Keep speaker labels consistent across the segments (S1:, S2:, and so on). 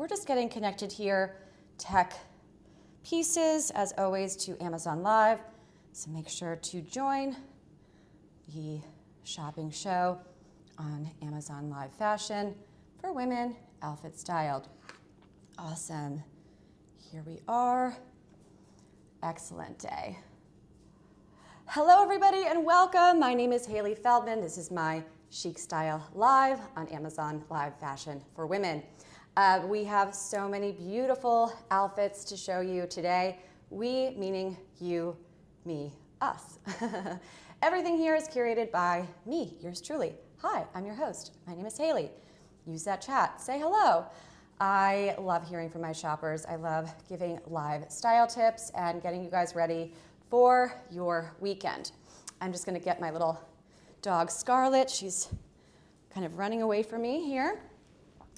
S1: we're just getting connected here. Tech pieces, as always, to Amazon Live. So make sure to join the shopping show on Amazon Live Fashion for women, outfit styled. Awesome. Here we are. Excellent day. Hello, everybody, and welcome. My name is Hailey Feldman. This is My Chic Style Live on Amazon Live Fashion for women. We have so many beautiful outfits to show you today. We, meaning you, me, us. Everything here is curated by me, yours truly. Hi, I'm your host. My name is Hailey. Use that chat. Say hello. I love hearing from my shoppers. I love giving live style tips and getting you guys ready for your weekend. I'm just going to get my little dog Scarlett. She's kind of running away from me here.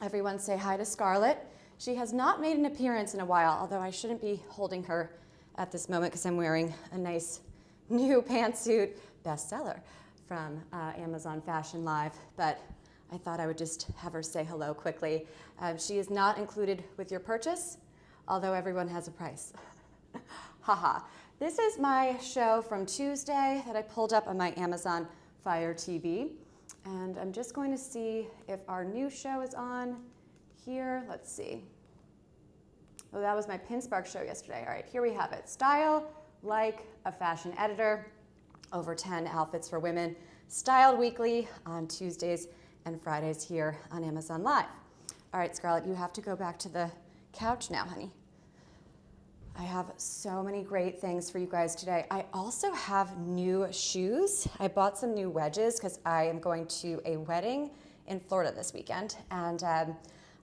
S1: Everyone say hi to Scarlett. She has not made an appearance in a while, although I shouldn't be holding her at this moment because I'm wearing a nice new pantsuit bestseller from Amazon Fashion Live, but I thought I would just have her say hello quickly. She is not included with your purchase, although everyone has a price. Haha. This is my show from Tuesday that I pulled up on my Amazon Fire TV, and I'm just going to see if our new show is on here. Let's see. Oh, that was my Pinspark show yesterday. All right, here we have it. Style like a fashion editor. Over 10 outfits for women, styled weekly on Tuesdays and Fridays here on Amazon Live. All right, Scarlett, you have to go back to the couch now, honey. I have so many great things for you guys today. I also have new shoes. I bought some new wedges because I am going to a wedding in Florida this weekend, and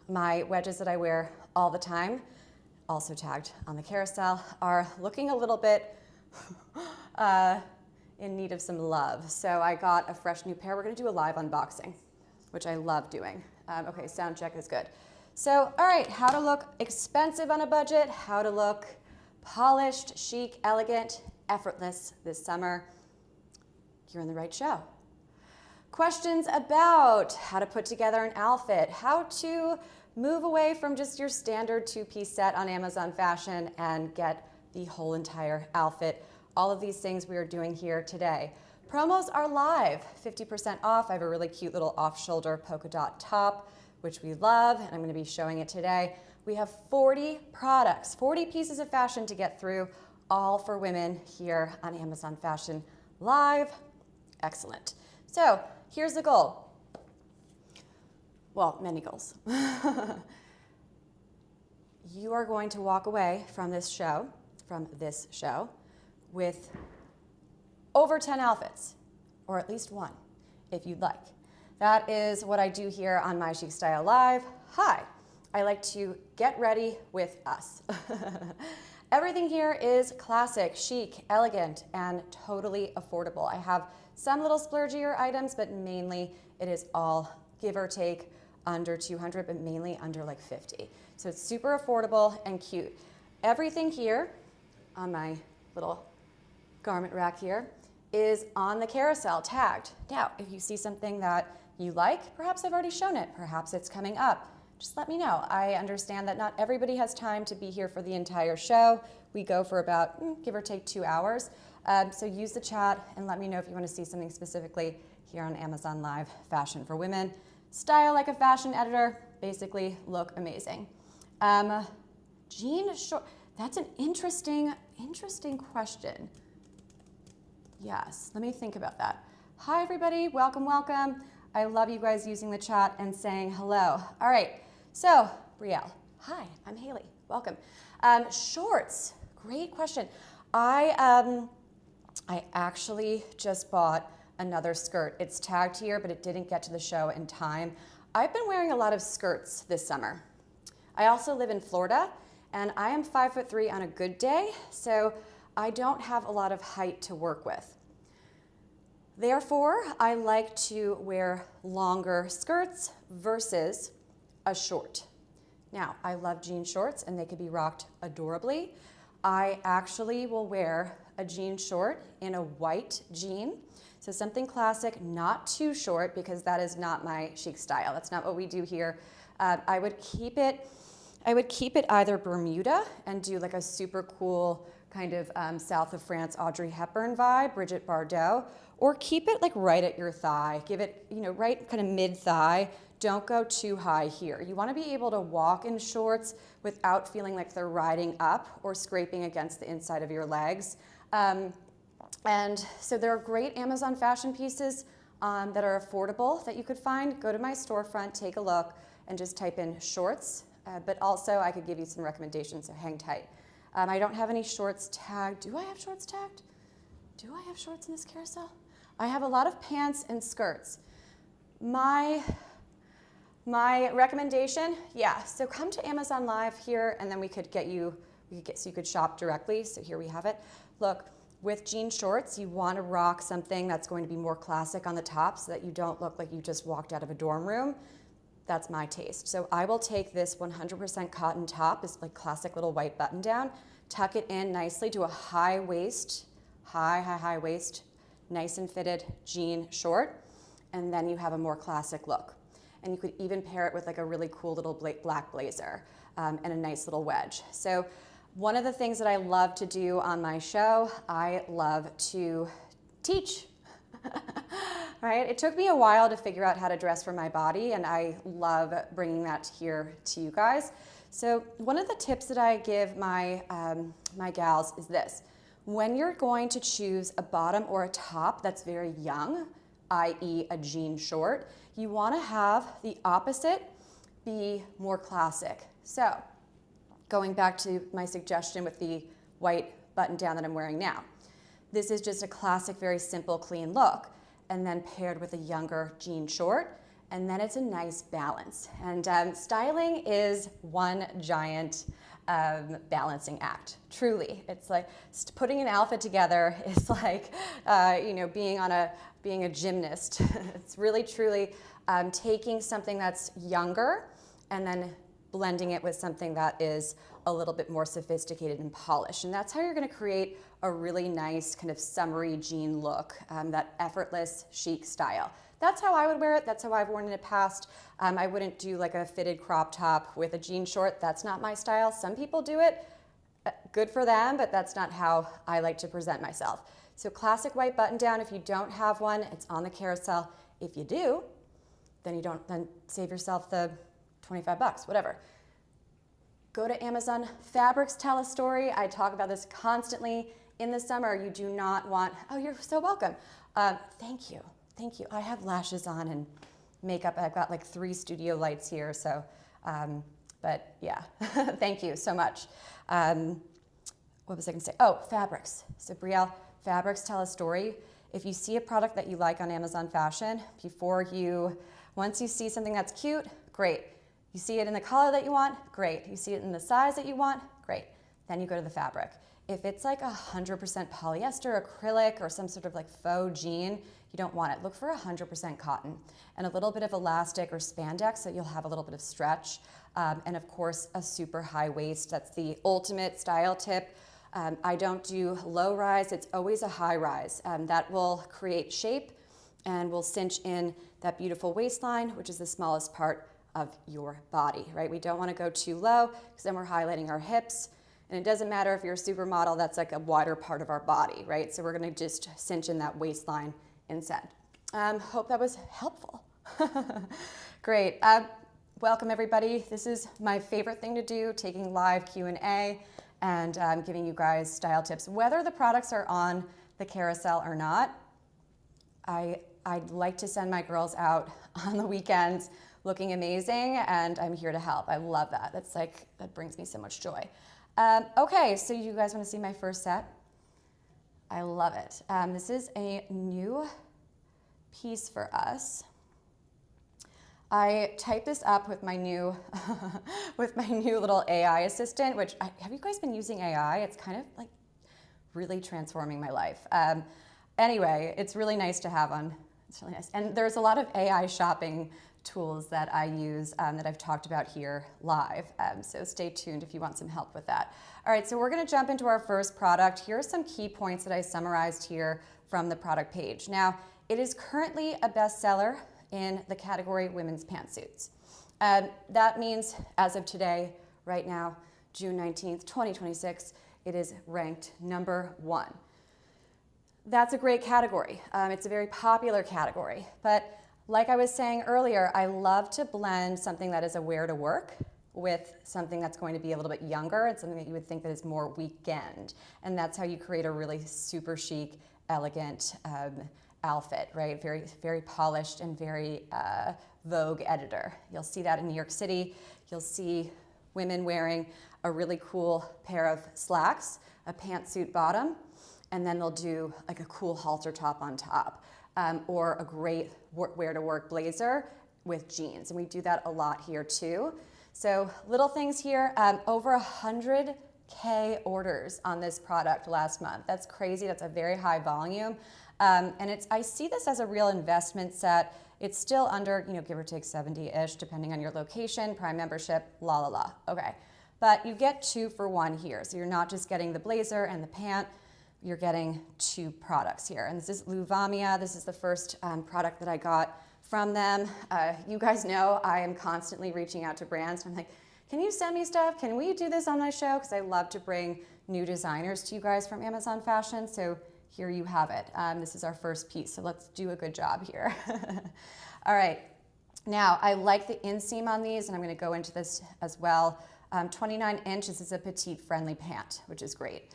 S1: my wedges that I wear all the time, also tagged on the carousel, are looking a little bit in need of some love. So I got a fresh new pair. We're gonna do a live unboxing, which I love doing. Okay, sound check is good. So, all right, how to look expensive on a budget, how to look polished, chic, elegant, effortless this summer. You're in the right show. Questions about how to put together an outfit, how to move away from just your standard two-piece set on Amazon Fashion and get the whole entire outfit. All of these things we are doing here today. Promos are live, 50% off. I have a really cute little off-shoulder polka dot top, which we love, and I'm gonna be showing it today. We have 40 products, 40 pieces of fashion to get through, all for women here on Amazon Fashion Live. Excellent. So here's the goal. Well, many goals. You are going to walk away from this show, with over 10 outfits, or at least one, if you'd like. That is what I do here on My Chic Style Live. Hi, I like to get ready with us. Everything here is classic, chic, elegant, and totally affordable. I have some little splurgier items, but mainly it is all give or take under 200, but mainly under like 50. So it's super affordable and cute. Everything here on my little garment rack here is on the carousel tagged. Now, if you see something that you like, perhaps I've already shown it, perhaps it's coming up, just let me know. I understand that not everybody has time to be here for the entire show. We go for about, give or take 2 hours. So use the chat and let me know if you want to see something specifically here on Amazon Live Fashion for Women. Style like a fashion editor, basically look amazing. Jean short, that's an interesting question. Yes, let me think about that. Hi everybody, welcome, welcome. I love you guys using the chat and saying hello. All right, so Brielle, hi, I'm Hailey, welcome. Shorts, great question. I actually just bought another skirt. It's tagged here, but it didn't get to the show in time. I've been wearing a lot of skirts this summer. I also live in Florida, and I am 5'3" on a good day, so I don't have a lot of height to work with. Therefore, I like to wear longer skirts versus a short. Now, I love jean shorts and they could be rocked adorably. I actually will wear a jean short in a white jean. So something classic, not too short because that is not my chic style. That's not what we do here. I would keep it I would keep it either Bermuda and do like a super cool kind of south of France Audrey Hepburn vibe, Brigitte Bardot, or keep it like right at your thigh. Give it, you know, right kind of mid-thigh. Don't go too high here. You want to be able to walk in shorts without feeling like they're riding up or scraping against the inside of your legs. And so there are great Amazon fashion pieces that are affordable that you could find. Go to my storefront, take a look, and just type in shorts. But also I could give you some recommendations, so hang tight. I don't have any shorts tagged. Do I have shorts tagged? Do I have shorts in this carousel? I have a lot of pants and skirts. My recommendation, yeah, so come to Amazon Live here, and then we could get you, so you could shop directly. So here we have it. Look, with jean shorts, you want to rock something that's going to be more classic on the top so that you don't look like you just walked out of a dorm room. That's my taste. So I will take this 100% cotton top, this like classic little white button down, tuck it in nicely, do a high waist, high waist, nice and fitted jean short, and then you have a more classic look. And you could even pair it with like a really cool little black blazer and a nice little wedge. So one of the things that I love to do on my show, I love to teach. Right? It took me a while to figure out how to dress for my body, and I love bringing that here to you guys. So one of the tips that I give my gals is this. When you're going to choose a bottom or a top that's very young, i.e. a jean short, you want to have the opposite be more classic. So going back to my suggestion with the white button down that I'm wearing now. This is just a classic, very simple, clean look, and then paired with a younger jean short, and then it's a nice balance. And styling is one giant balancing act, truly. It's like putting an outfit together is like, you know, being a gymnast. It's really, truly taking something that's younger and then blending it with something that is a little bit more sophisticated and polished. And that's how you're gonna create a really nice kind of summery jean look, that effortless chic style. That's how I would wear it. That's how I've worn it in the past. I wouldn't do like a fitted crop top with a jean short. That's not my style. Some people do it. Good for them, but that's not how I like to present myself. So classic white button down. If you don't have one, it's on the carousel. If you do, then save yourself the 25 bucks, whatever. Go to Amazon. Fabrics tell a story. I talk about this constantly. In the summer, you do not want, oh, you're so welcome. Thank you. Thank you. I have lashes on and makeup. I've got like 3 studio lights here. So, but yeah, thank you so much. What was I gonna say? Oh, fabrics. So Brielle, fabrics tell a story. If you see a product that you like on Amazon Fashion, once you see something that's cute, great. You see it in the color that you want, great. You see it in the size that you want, great. Then you go to the fabric. If it's like 100% polyester, acrylic, or some sort of like faux jean, you don't want it. Look for 100% cotton and a little bit of elastic or spandex so you'll have a little bit of stretch. And of course, a super high waist. That's the ultimate style tip. I don't do low rise, it's always a high rise. That will create shape and will cinch in that beautiful waistline, which is the smallest part of your body, right? We don't want to go too low because then we're highlighting our hips. And it doesn't matter if you're a supermodel, that's like a wider part of our body, right? So we're gonna just cinch in that waistline instead. Hope that was helpful. Great. Welcome everybody. This is my favorite thing to do, taking live Q&A and giving you guys style tips. Whether the products are on the carousel or not, I'd like to send my girls out on the weekends looking amazing, and I'm here to help. I love that. That brings me so much joy. Okay, so you guys want to see my first set? I love it. This is a new piece for us. I typed this up with my new little AI assistant, which have you guys been using AI? It's kind of like really transforming my life. Anyway, it's really nice to have on. It's really nice. And there's a lot of AI shopping tools that I use that I've talked about here live. So stay tuned if you want some help with that. All right, so we're gonna jump into our first product. Here are some key points that I summarized here from the product page. Now, it is currently a bestseller in the category women's pantsuits. That means, as of today, right now, June 19th, 2026, it is ranked #1. That's a great category. It's a very popular category. But like I was saying earlier, I love to blend something that is a wear to work with something that's going to be a little bit younger and something that you would think that is more weekend. And that's how you create a really super chic, elegant outfit, right? Very, very polished and very Vogue editor. You'll see that in New York City. You'll see women wearing a really cool pair of slacks, a pantsuit bottom, and then they'll do like a cool halter top on top, or a great wear to work blazer with jeans. And we do that a lot here too. So little things here, over 100K orders on this product last month. That's crazy, that's a very high volume. And I see this as a real investment set. It's still under, give or take 70-ish, depending on your location, Prime membership, la la la, okay. But you get 2 for 1 here. So you're not just getting the blazer and the pant, you're getting 2 products here. And this is Luvamia. This is the first product that I got from them. You guys know I am constantly reaching out to brands. I'm like, can you send me stuff? Can we do this on my show? Because I love to bring new designers to you guys from Amazon Fashion. So here you have it. This is our first piece. So let's do a good job here. All right. Now, I like the inseam on these, and I'm going to go into this as well. 29 inch, this is a petite friendly pant, which is great.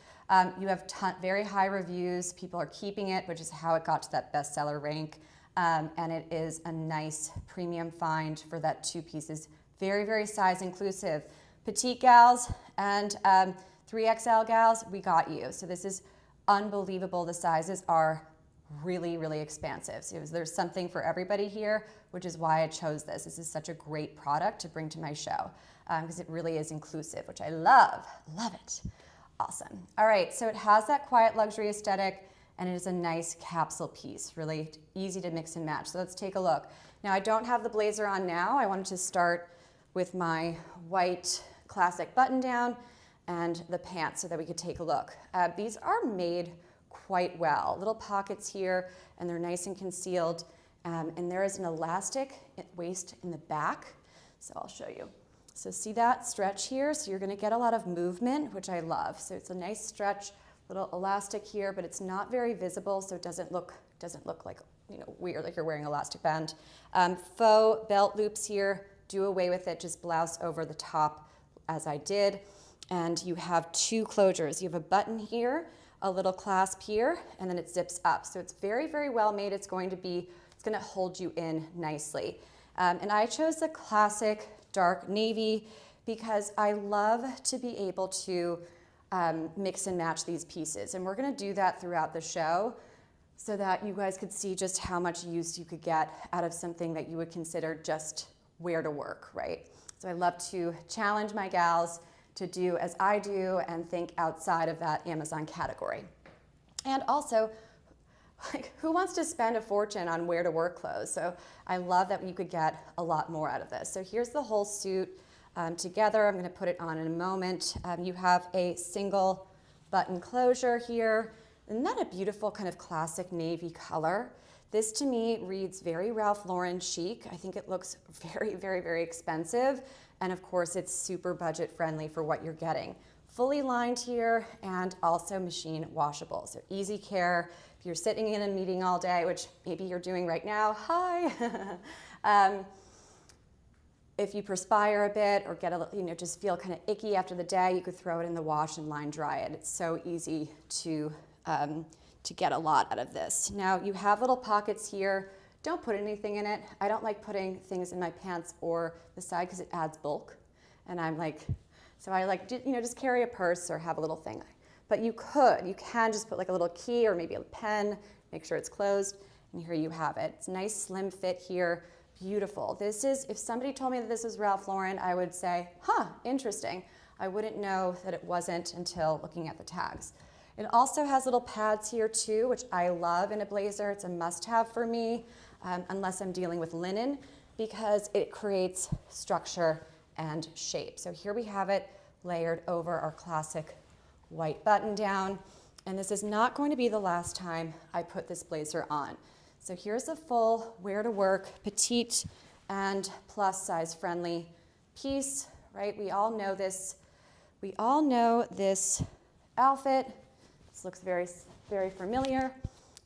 S1: You have very high reviews. People are keeping it, which is how it got to that bestseller rank. And it is a nice premium find for that 2 pieces. Very, very size inclusive. Petite gals and 3XL gals, we got you. So this is unbelievable. The sizes are really, really expansive. So there's something for everybody here, which is why I chose this. This is such a great product to bring to my show because it really is inclusive, which I love it. Awesome. All right, so it has that quiet luxury aesthetic, and it is a nice capsule piece, really easy to mix and match. So let's take a look. Now, I don't have the blazer on now. I wanted to start with my white classic button down and the pants so that we could take a look. These are made quite well. Little pockets here, and they're nice and concealed. And there is an elastic waist in the back, so I'll show you. So see that stretch here? So you're gonna get a lot of movement, which I love. So it's a nice stretch, little elastic here, but it's not very visible, so it doesn't look like weird, like you're wearing elastic band. Faux belt loops here, do away with it, just blouse over the top as I did. And you have 2 closures. You have a button here, a little clasp here, and then it zips up. So it's very, very well made. It's gonna hold you in nicely. And I chose the classic dark navy because I love to be able to mix and match these pieces. And we're gonna do that throughout the show so that you guys could see just how much use you could get out of something that you would consider just wear to work, right? So I love to challenge my gals to do as I do and think outside of that Amazon category. And also, like, who wants to spend a fortune on wear to work clothes? So I love that you could get a lot more out of this. So here's the whole suit together. I'm gonna put it on in a moment. You have a single button closure here. Isn't that a beautiful kind of classic navy color? This to me reads very Ralph Lauren chic. I think it looks very, very, very expensive. And of course it's super budget friendly for what you're getting. Fully lined here and also machine washable. So easy care. If you're sitting in a meeting all day, which maybe you're doing right now, hi. If you perspire a bit or get just feel kind of icky after the day, you could throw it in the wash and line dry it. It's so easy to get a lot out of this. Now you have little pockets here. Don't put anything in it. I don't like putting things in my pants or the side because it adds bulk. And I'm like, so I like, just carry a purse or have a little thing. But you can just put like a little key or maybe a pen, make sure it's closed, and here you have it. It's a nice slim fit here, beautiful. This is, if somebody told me that this is Ralph Lauren, I would say, huh, interesting. I wouldn't know that it wasn't until looking at the tags. It also has little pads here too, which I love in a blazer. It's a must-have for me, unless I'm dealing with linen, because it creates structure and shape. So here we have it layered over our classic white button down. And this is not going to be the last time I put this blazer on. So here's a full wear to work, petite and plus size friendly piece, right? We all know this outfit. This looks very, very familiar,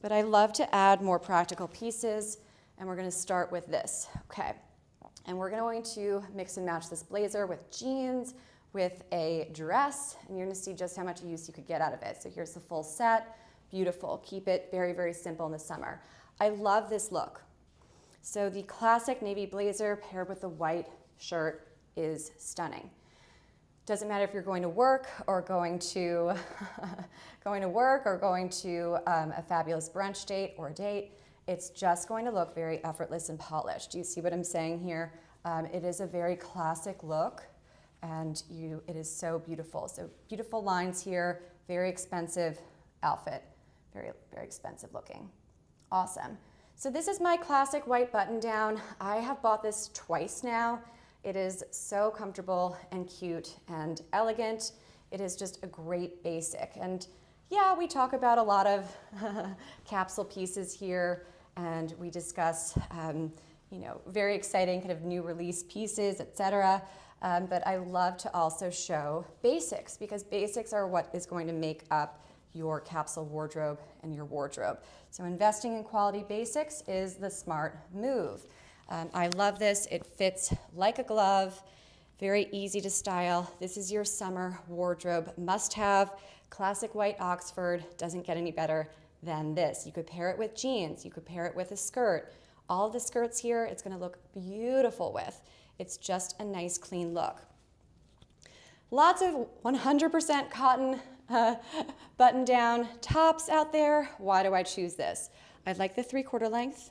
S1: but I love to add more practical pieces, and we're gonna start with this, okay? And we're going to mix and match this blazer with jeans, with a dress, and you're gonna see just how much use you could get out of it. So here's the full set, beautiful. Keep it very, very simple in the summer. I love this look. So the classic navy blazer paired with the white shirt is stunning. Doesn't matter if you're going to work or going to a fabulous brunch date or a date. It's just going to look very effortless and polished. Do you see what I'm saying here? It is a very classic look, and it is so beautiful. So beautiful lines here, very expensive outfit, very, very expensive looking. Awesome. So this is my classic white button down. I have bought this twice now. It is so comfortable and cute and elegant. It is just a great basic. And yeah, we talk about a lot of capsule pieces here, and we discuss very exciting kind of new release pieces, etc. But I love to also show basics, because basics are what is going to make up your capsule wardrobe and your wardrobe. So investing in quality basics is the smart move. I love this. It fits like a glove, very easy to style. This is your summer wardrobe must-have. Classic white Oxford, doesn't get any better than this. You could pair it with jeans. You could pair it with a skirt. All the skirts here, it's gonna look beautiful with. It's just a nice, clean look. Lots of 100% cotton button-down tops out there. Why do I choose this? I like the 3/4 length,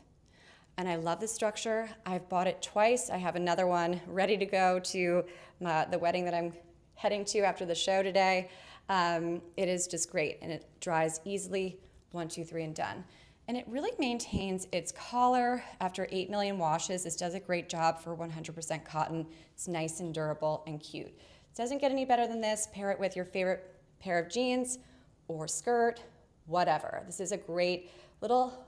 S1: and I love the structure. I've bought it twice. I have another one ready to go to the wedding that I'm heading to after the show today. It is just great, and it dries easily, 1, 2, 3, and done. And it really maintains its collar after 8 million washes. This does a great job for 100% cotton. It's nice and durable and cute. It doesn't get any better than this. Pair it with your favorite pair of jeans or skirt, whatever. This is a great little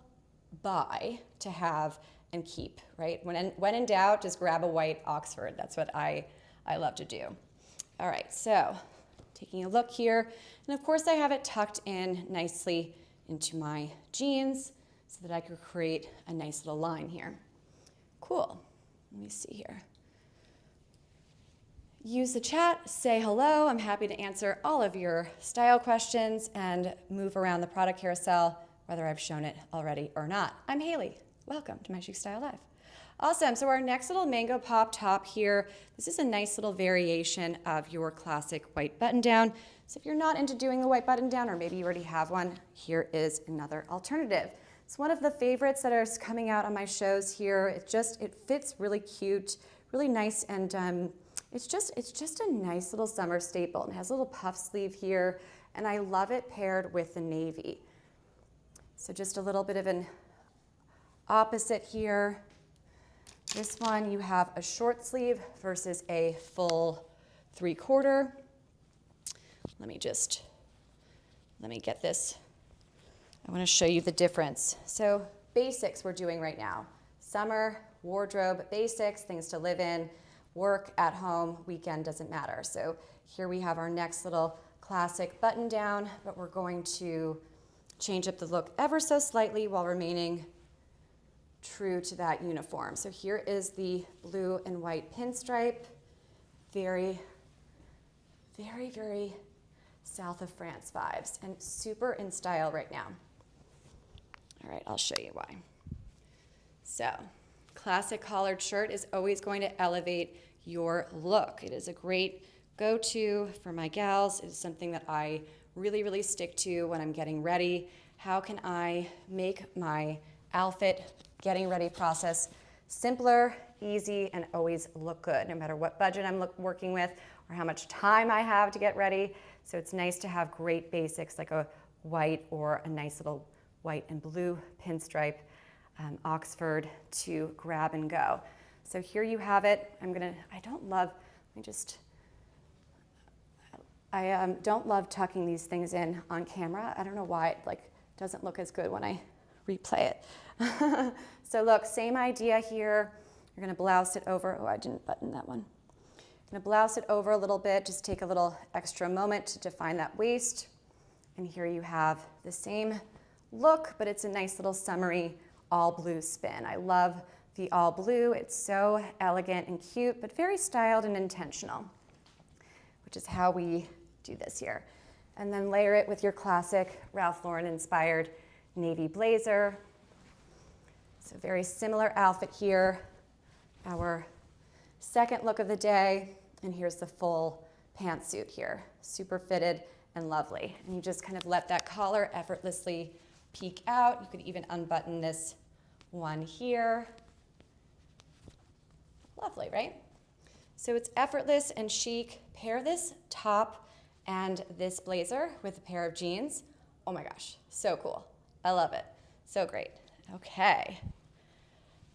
S1: buy to have and keep, right? When in doubt, just grab a white Oxford. That's what I love to do. All right, so taking a look here, and of course I have it tucked in nicely into my jeans so that I could create a nice little line here. Cool. Let me see here. Use the chat, say hello. I'm happy to answer all of your style questions and move around the product carousel, whether I've shown it already or not. I'm Hailey. Welcome to My Chic Style Live. Awesome, so our next little mango pop top here, this is a nice little variation of your classic white button down. So if you're not into doing the white button down, or maybe you already have one, here is another alternative. It's one of the favorites that are coming out on my shows here. It fits really cute, really nice, and it's just a nice little summer staple. It has a little puff sleeve here, and I love it paired with the navy. So just a little bit of an opposite here. This one, you have a short sleeve versus a full 3/4. Let me get this. I want to show you the difference. So basics we're doing right now. Summer, wardrobe, basics, things to live in, work, at home, weekend, doesn't matter. So here we have our next little classic button down, but we're going to change up the look ever so slightly while remaining true to that uniform. So here is the blue and white pinstripe. Very, very, very South of France vibes, and super in style right now. All right, I'll show you why. So, classic collared shirt is always going to elevate your look. It is a great go-to for my gals. It is something that I really, really stick to when I'm getting ready. How can I make my outfit getting ready process simpler, easy, and always look good, no matter what budget I'm working with or how much time I have to get ready. So it's nice to have great basics like a white or a nice little white and blue pinstripe Oxford to grab and go. So here you have it. I don't love tucking these things in on camera. I don't know why it doesn't look as good when I replay it. So look, same idea here. You're gonna blouse it over. Oh, I didn't button that one. I'm gonna blouse it over a little bit, just take a little extra moment to define that waist. And here you have the same look, but it's a nice little summery all blue spin. I love the all blue. It's so elegant and cute, but very styled and intentional, which is how we do this here. And then layer it with your classic Ralph Lauren inspired navy blazer. So very similar outfit here. Our second look of the day, and here's the full pantsuit here. Super fitted and lovely. And you just kind of let that collar effortlessly peek out. You could even unbutton this one here. Lovely, right? So it's effortless and chic. Pair this top and this blazer with a pair of jeans. Oh my gosh, so cool. I love it. So great. Okay.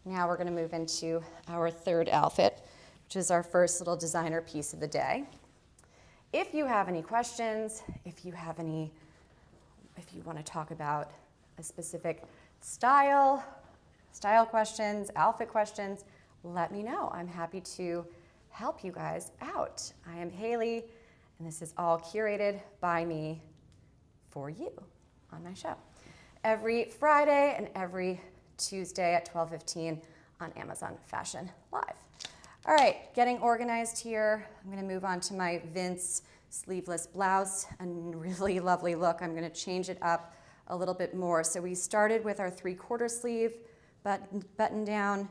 S1: Now we're gonna move into our third outfit, which is our first little designer piece of the day. If you have any questions, if you want to talk about a specific style questions, outfit questions, let me know. I'm happy to help you guys out. I am Hailey, and this is all curated by me for you on my show. Every Friday and every Tuesday at 12:15 on Amazon Fashion Live. All right, getting organized here. I'm gonna move on to my Vince sleeveless blouse, a really lovely look. I'm gonna change it up a little bit more. So we started with our 3/4 sleeve button down,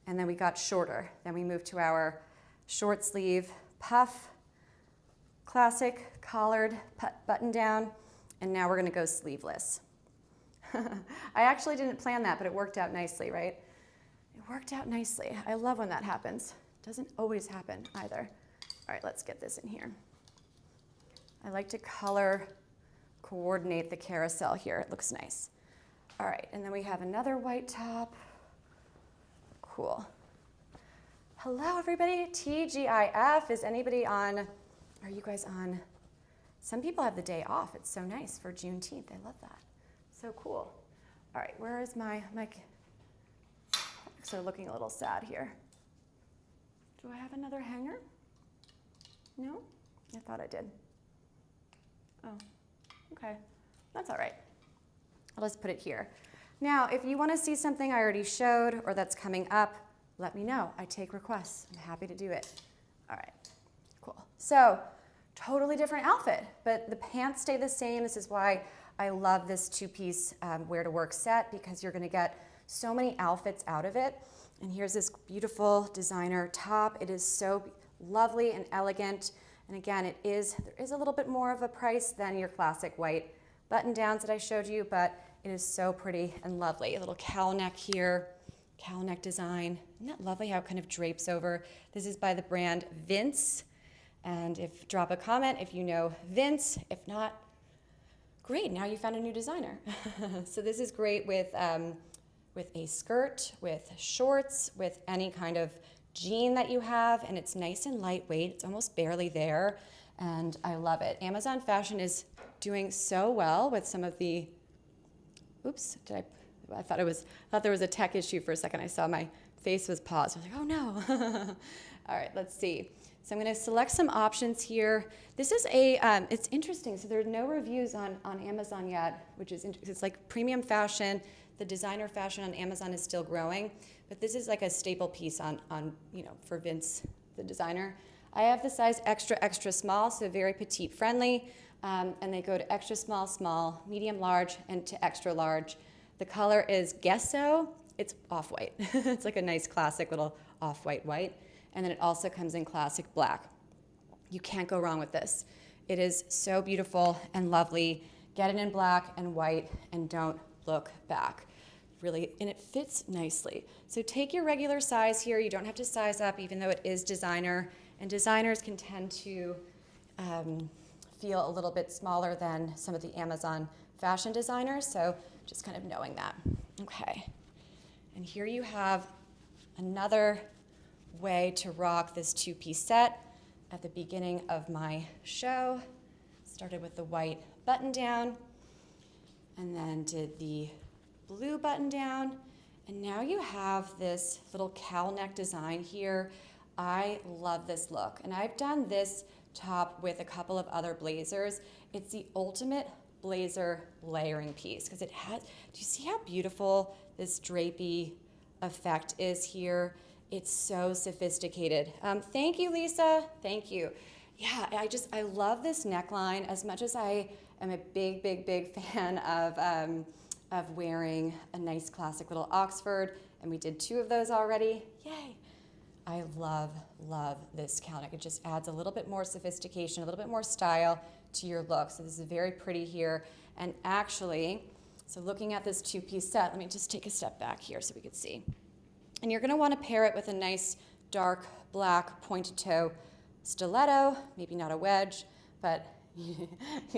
S1: and then we got shorter. Then we moved to our short sleeve puff, classic collared button down, and now we're gonna go sleeveless. I actually didn't plan that, but it worked out nicely, right? It worked out nicely. I love when that happens. Doesn't always happen either. All right, let's get this in here. I like to color coordinate the carousel here. It looks nice. All right, and then we have another white top. Cool. Hello, everybody. TGIF. Is anybody on? Are you guys on? Some people have the day off. It's so nice for Juneteenth. I love that. So cool. All right, where is my so looking a little sad here. Do I have another hanger? No? I thought I did. Oh, okay. That's all right. I'll just put it here. Now, if you want to see something I already showed or that's coming up, let me know. I take requests. I'm happy to do it. All right, cool. So, totally different outfit, but the pants stay the same. This is why I love this two-piece wear to work set, because you're gonna get so many outfits out of it. And here's this beautiful designer top. It is so lovely and elegant. And again, there is a little bit more of a price than your classic white button downs that I showed you, but it is so pretty and lovely. A little cowl neck here, cowl neck design. Isn't that lovely how it kind of drapes over? This is by the brand Vince. And drop a comment if you know Vince. If not, great, now you found a new designer. So this is great with a skirt, with shorts, with any kind of jean that you have, and it's nice and lightweight. It's almost barely there, and I love it. Amazon Fashion is doing so well with some of the, oops, I thought there was a tech issue for a second. I saw my face was paused. I was like, oh no. All right, let's see. So I'm going to select some options here. This is it's interesting. So there are no reviews on Amazon yet, which is interesting. It's like premium fashion. The designer fashion on Amazon is still growing, but this is like a staple piece on for Vince, the designer. I have the size extra, extra small, so very petite friendly, and they go to extra small, small, medium large, and to extra large. The color is Gesso. It's off-white. It's like a nice classic little off-white white. And then it also comes in classic black. You can't go wrong with this. It is so beautiful and lovely. Get it in black and white and don't look back. Really, and it fits nicely. So take your regular size here. You don't have to size up, even though it is designer. And designers can tend to feel a little bit smaller than some of the Amazon fashion designers. So just kind of knowing that. Okay. And here you have another way to rock this two-piece set. At the beginning of my show, started with the white button down, and then did the blue button down, and now you have this little cowl neck design here. I love this look. And I've done this top with a couple of other blazers. It's the ultimate blazer layering piece because it has, do you see how beautiful this drapey effect is here? It's so sophisticated. Thank you, Lisa. Thank you. Yeah, I love this neckline as much as I am a big fan of wearing a nice classic little Oxford, and we did 2 of those already. Yay. I love this cowneck. It just adds a little bit more sophistication, a little bit more style to your look. So this is very pretty here. And actually, so looking at this 2-piece set, let me just take a step back here so we can see. And you're gonna wanna pair it with a nice dark black pointed toe stiletto, maybe not a wedge, but you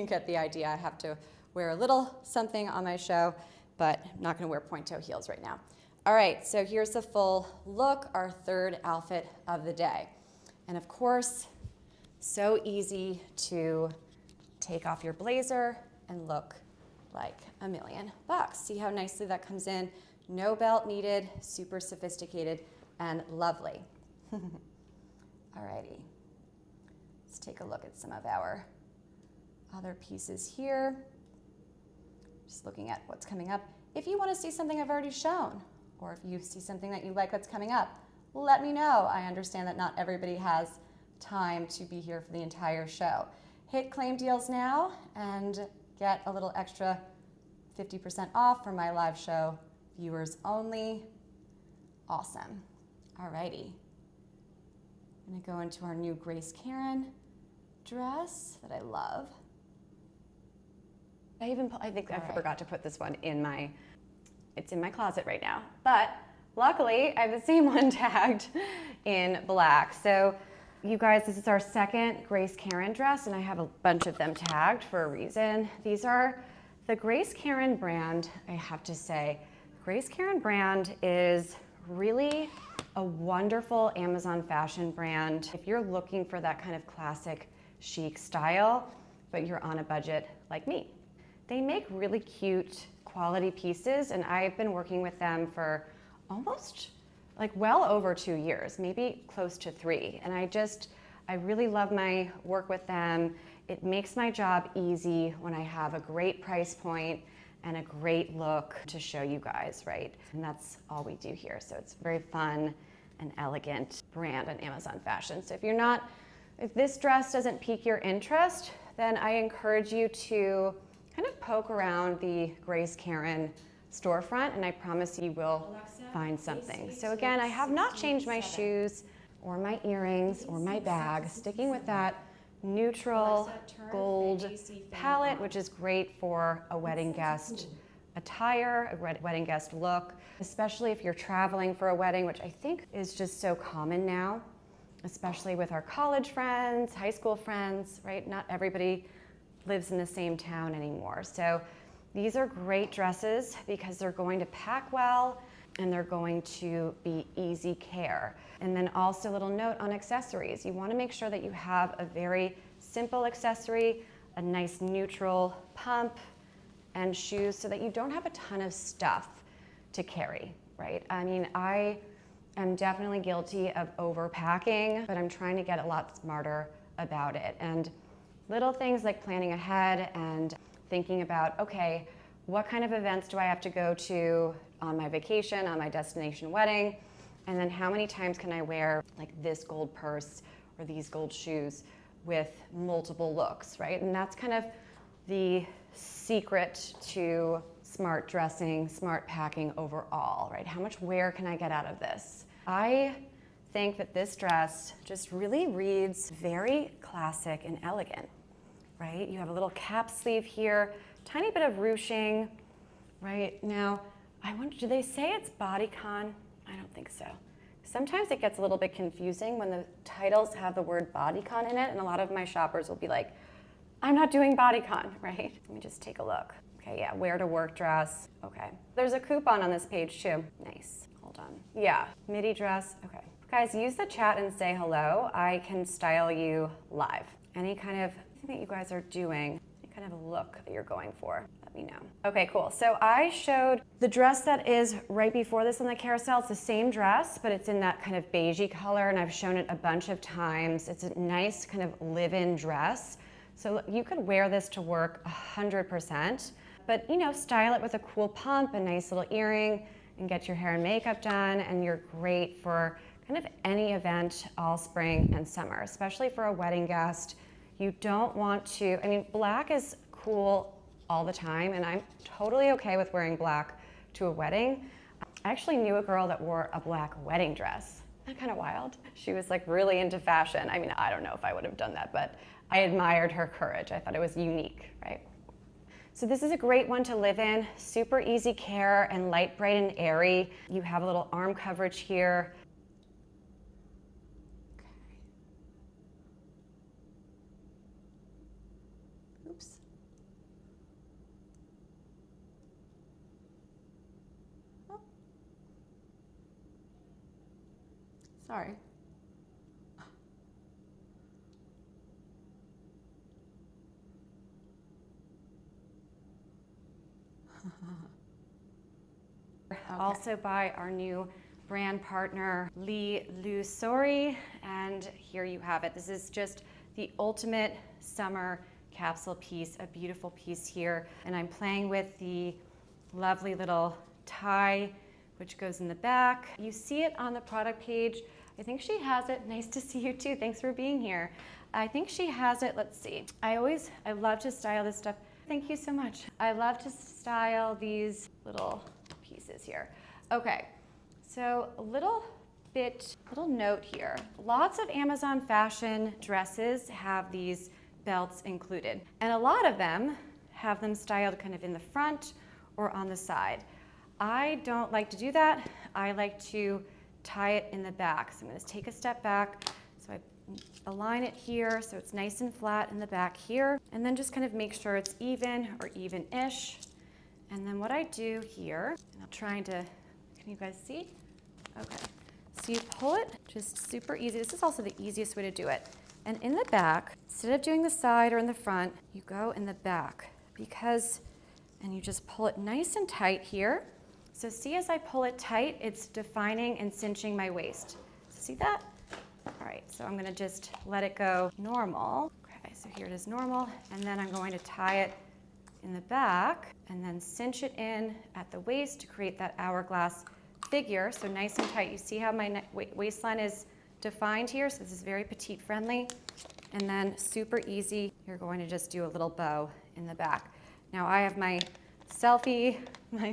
S1: get the idea. I have to wear a little something on my show, but I'm not gonna wear point toe heels right now. All right, so here's the full look, our 3rd outfit of the day. And of course, so easy to take off your blazer and look like $1,000,000. See how nicely that comes in? No belt needed, super sophisticated and lovely. Alrighty, let's take a look at some of our other pieces here. Just looking at what's coming up. If you want to see something I've already shown, or if you see something that you like that's coming up, let me know. I understand that not everybody has time to be here for the entire show. Hit claim deals now and get a little extra 50% off for my live show, viewers only. Awesome. Alrighty. I'm gonna go into our new Grace Karen dress that I love.
S2: I think I forgot to put this one in my, it's in my closet right now. But luckily, I have the same one tagged in black. So you guys, this is our 2nd Grace Karen dress, and I have a bunch of them tagged for a reason. These are the Grace Karen brand, I have to say. Grace Karen brand is really a wonderful Amazon fashion brand. If you're looking for that kind of classic chic style, but you're on a budget like me. They make really cute quality pieces, and I've been working with them for almost like well over 2 years, maybe close to 3. And I really love my work with them. It makes my job easy when I have a great price point and a great look to show you guys, right? And that's all we do here. So it's very fun and elegant brand on Amazon fashion. So if this dress doesn't pique your interest, then I encourage you to kind of poke around the Grace Karen storefront, and I promise you will find something. So again, I have not changed my shoes or my earrings or my bag, sticking with that neutral gold palette, which is great for a wedding guest attire, a wedding guest look, especially if you're traveling for a wedding, which I think is just so common now, especially with our college friends, high school friends, right? Not everybody lives in the same town anymore. So these are great dresses because they're going to pack well and they're going to be easy care. And then also a little note on accessories. You want to make sure that you have a very simple accessory, a nice neutral pump and shoes so that you don't have a ton of stuff to carry, right? I mean, I am definitely guilty of overpacking, but I'm trying to get a lot smarter about it. And little things like planning ahead and thinking about, okay, what kind of events do I have to go to on my vacation, on my destination wedding? And then how many times can I wear like this gold purse or these gold shoes with multiple looks, right? And that's kind of the secret to smart dressing, smart packing overall, right? How much wear can I get out of this? I think that this dress just really reads very classic and elegant, right? You have a little cap sleeve here, tiny bit of ruching, right? Now, I wonder, do they say it's bodycon? I don't think so. Sometimes it gets a little bit confusing when the titles have the word bodycon in it, and a lot of my shoppers will be like, I'm not doing bodycon, right? Let me just take a look. Okay, yeah, wear to work dress. Okay, there's a coupon on this page too. Nice, hold on. Yeah, midi dress, okay. Guys, use the chat and say hello. I can style you live. Any kind of thing that you guys are doing, kind of look that you're going for, let me know. Okay, cool. So I showed the dress that is right before this on the carousel. It's the same dress, but it's in that kind of beigey color, and I've shown it a bunch of times. It's a nice kind of live-in dress. So you could wear this to work 100%, but you know, style it with a cool pump, a nice little earring, and get your hair and makeup done, and you're great for kind of any event all spring and summer, especially for a wedding guest. You don't want to, I mean, black is cool all the time, and I'm totally okay with wearing black to a wedding. I actually knew a girl that wore a black wedding dress. Isn't that kind of wild? She was like really into fashion. I mean, I don't know if I would have done that, but I admired her courage. I thought it was unique, right? So this is a great one to live in, super easy care and light, bright, and airy. You have a little arm coverage here.
S1: Oops. Oh. Sorry. Okay.
S2: Also by our new brand partner, Lee Lusori, and here you have it. This is just the ultimate summer capsule piece, a beautiful piece here, and I'm playing with the lovely little tie, which goes in the back. You see it on the product page. I think she has it. Nice to see you too. Thanks for being here. I think she has it. Let's see. I love to style this stuff. Thank you so much. I love to style these little pieces here. Okay, so a little note here. Lots of Amazon fashion dresses have these belts included, and a lot of them have them styled kind of in the front or on the side. I don't like to do that. I like to tie it in the back. So I'm going to take a step back. So I align it here so it's nice and flat in the back here, and then just kind of make sure it's even or even-ish. And then what I do here, and I'm trying to, can you guys see? Okay, so you pull it, just super easy. This is also the easiest way to do it. And in the back, instead of doing the side or in the front, you go in the back and you just pull it nice and tight here. So see, as I pull it tight, it's defining and cinching my waist. See that? All right, so I'm gonna just let it go normal. Okay, so here it is normal, and then I'm going to tie it in the back and then cinch it in at the waist to create that hourglass figure. So nice and tight. You see how my waistline is defined here? So this is very petite friendly. And then super easy, you're going to just do a little bow in the back. Now I have my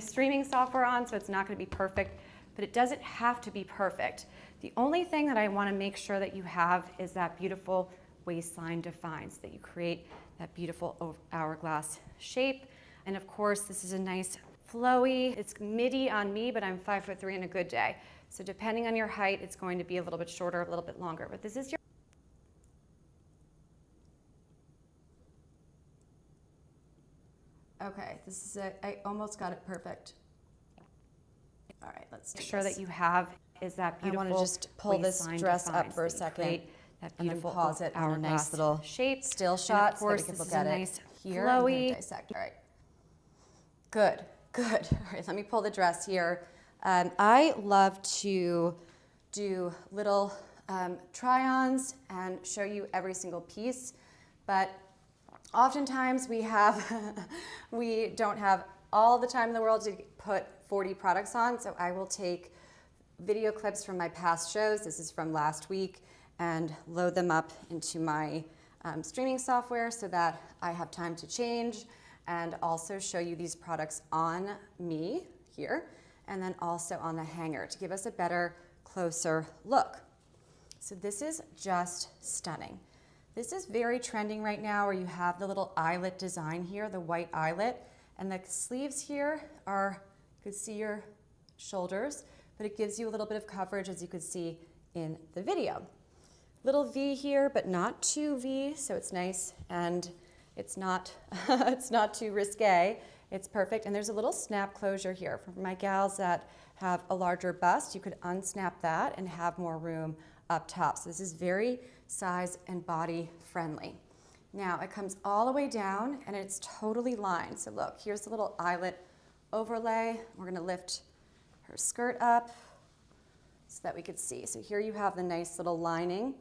S2: streaming software on, so it's not gonna be perfect, but it doesn't have to be perfect. The only thing that I wanna make sure that you have is that beautiful waistline defined, so that you create that beautiful hourglass shape. And of course, this is a nice flowy, it's midi on me, but I'm 5'3" in a good day. So depending on your height, it's going to be a little bit shorter, a little bit longer, but this is your
S1: Okay, this is it. I almost got it perfect. All right, let's
S2: make sure that you have is that beautiful.
S1: I want to just pull this dress up for a second
S2: that beautiful
S1: and then pause it in a nice little
S2: shape,
S1: still shot so that we can look at it
S2: nice
S1: here
S2: flowy.
S1: and dissect. All right, good. All right, let me pull the dress here. I love to do little try-ons and show you every single piece, but oftentimes we don't have all the time in the world to put 40 products on, so I will take video clips from my past shows. This is from last week, and load them up into my streaming software so that I have time to change, and also show you these products on me here, and then also on the hanger to give us a better, closer look. So this is just stunning. This is very trending right now, where you have the little eyelet design here, the white eyelet, and the sleeves here are, you can see your shoulders, but it gives you a little bit of coverage, as you could see in the video. Little V here, but not too V, so it's nice, and it's not, it's not too risque. It's perfect, and there's a little snap closure here. For my gals that have a larger bust, you could unsnap that and have more room up top. So this is very size and body friendly. Now it comes all the way down and it's totally lined. So look, here's the little eyelet overlay. We're gonna lift her skirt up so that we could see. So here you have the nice little lining.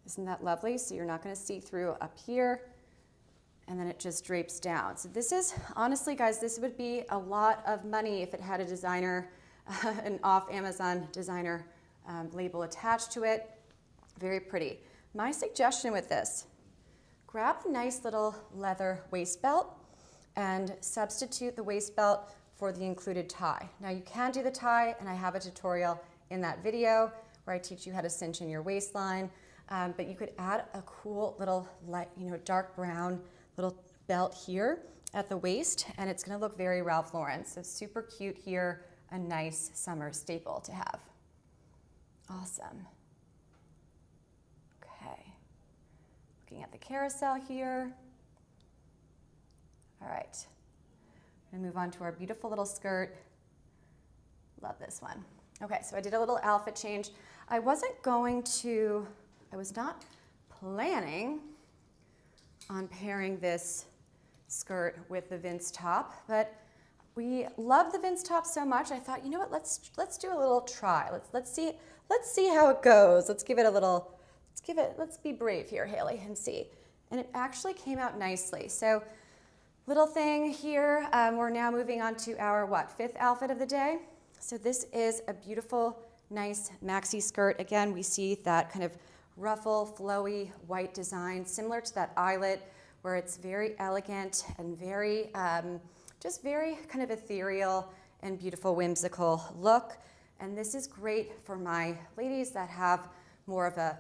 S1: Isn't that lovely? So you're not gonna see through up here, and then it just drapes down. So this is, honestly guys, this would be a lot of money if it had a designer, an off Amazon designer label attached to it. Very pretty. My suggestion with this, grab a nice little leather waist belt and substitute the waist belt for the included tie. Now you can do the tie, and I have a tutorial in that video where I teach you how to cinch in your waistline, but you could add a cool little light, dark brown little belt here at the waist, and it's gonna look very Ralph Lauren. So super cute here, a nice summer staple to have. Awesome. Okay. Looking at the carousel here. All right, I'm gonna move on to our beautiful little skirt. Love this one. Okay, so I did a little outfit change. I was not planning on pairing this skirt with the Vince top, but we love the Vince top so much, I thought, you know what, let's do a little try. Let's see how it goes. Let's be brave here, Hailey, and see. And it actually came out nicely. So little thing here, we're now moving on to our, fifth outfit of the day. So this is a beautiful, nice maxi skirt. Again, we see that kind of ruffle, flowy, white design, similar to that eyelet, where it's very elegant and very, just very kind of ethereal and beautiful, whimsical look. And this is great for my ladies that have more of a,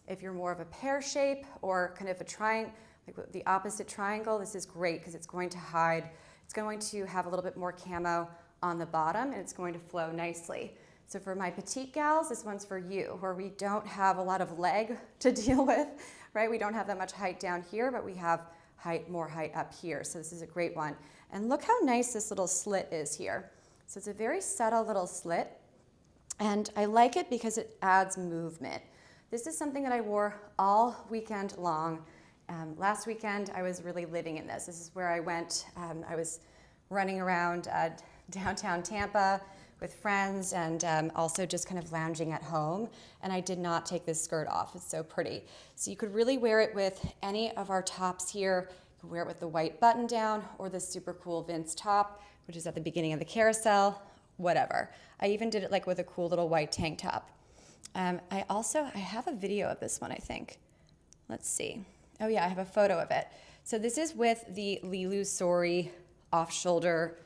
S1: if you're more of a pear shape or kind of a triangle, like the opposite triangle, this is great because it's going to hide, it's going to have a little bit more camo on the bottom, and it's going to flow nicely. So for my petite gals, this one's for you, where we don't have a lot of leg to deal with, right? We don't have that much height down here, but we have more height up here. So this is a great one. And look how nice this little slit is here. So it's a very subtle little slit, and I like it because it adds movement. This is something that I wore all weekend long. Last weekend, I was really living in this. This is where I went. I was running around downtown Tampa with friends, and also just kind of lounging at home. And I did not take this skirt off. It's so pretty. So you could really wear it with any of our tops here. You could wear it with the white button down or the super cool Vince top, which is at the beginning of the carousel, whatever. I even did it like with a cool little white tank top. I have a video of this one, I think. Let's see. Oh yeah, I have a photo of it. So this is with the Lilu Sori off-shoulder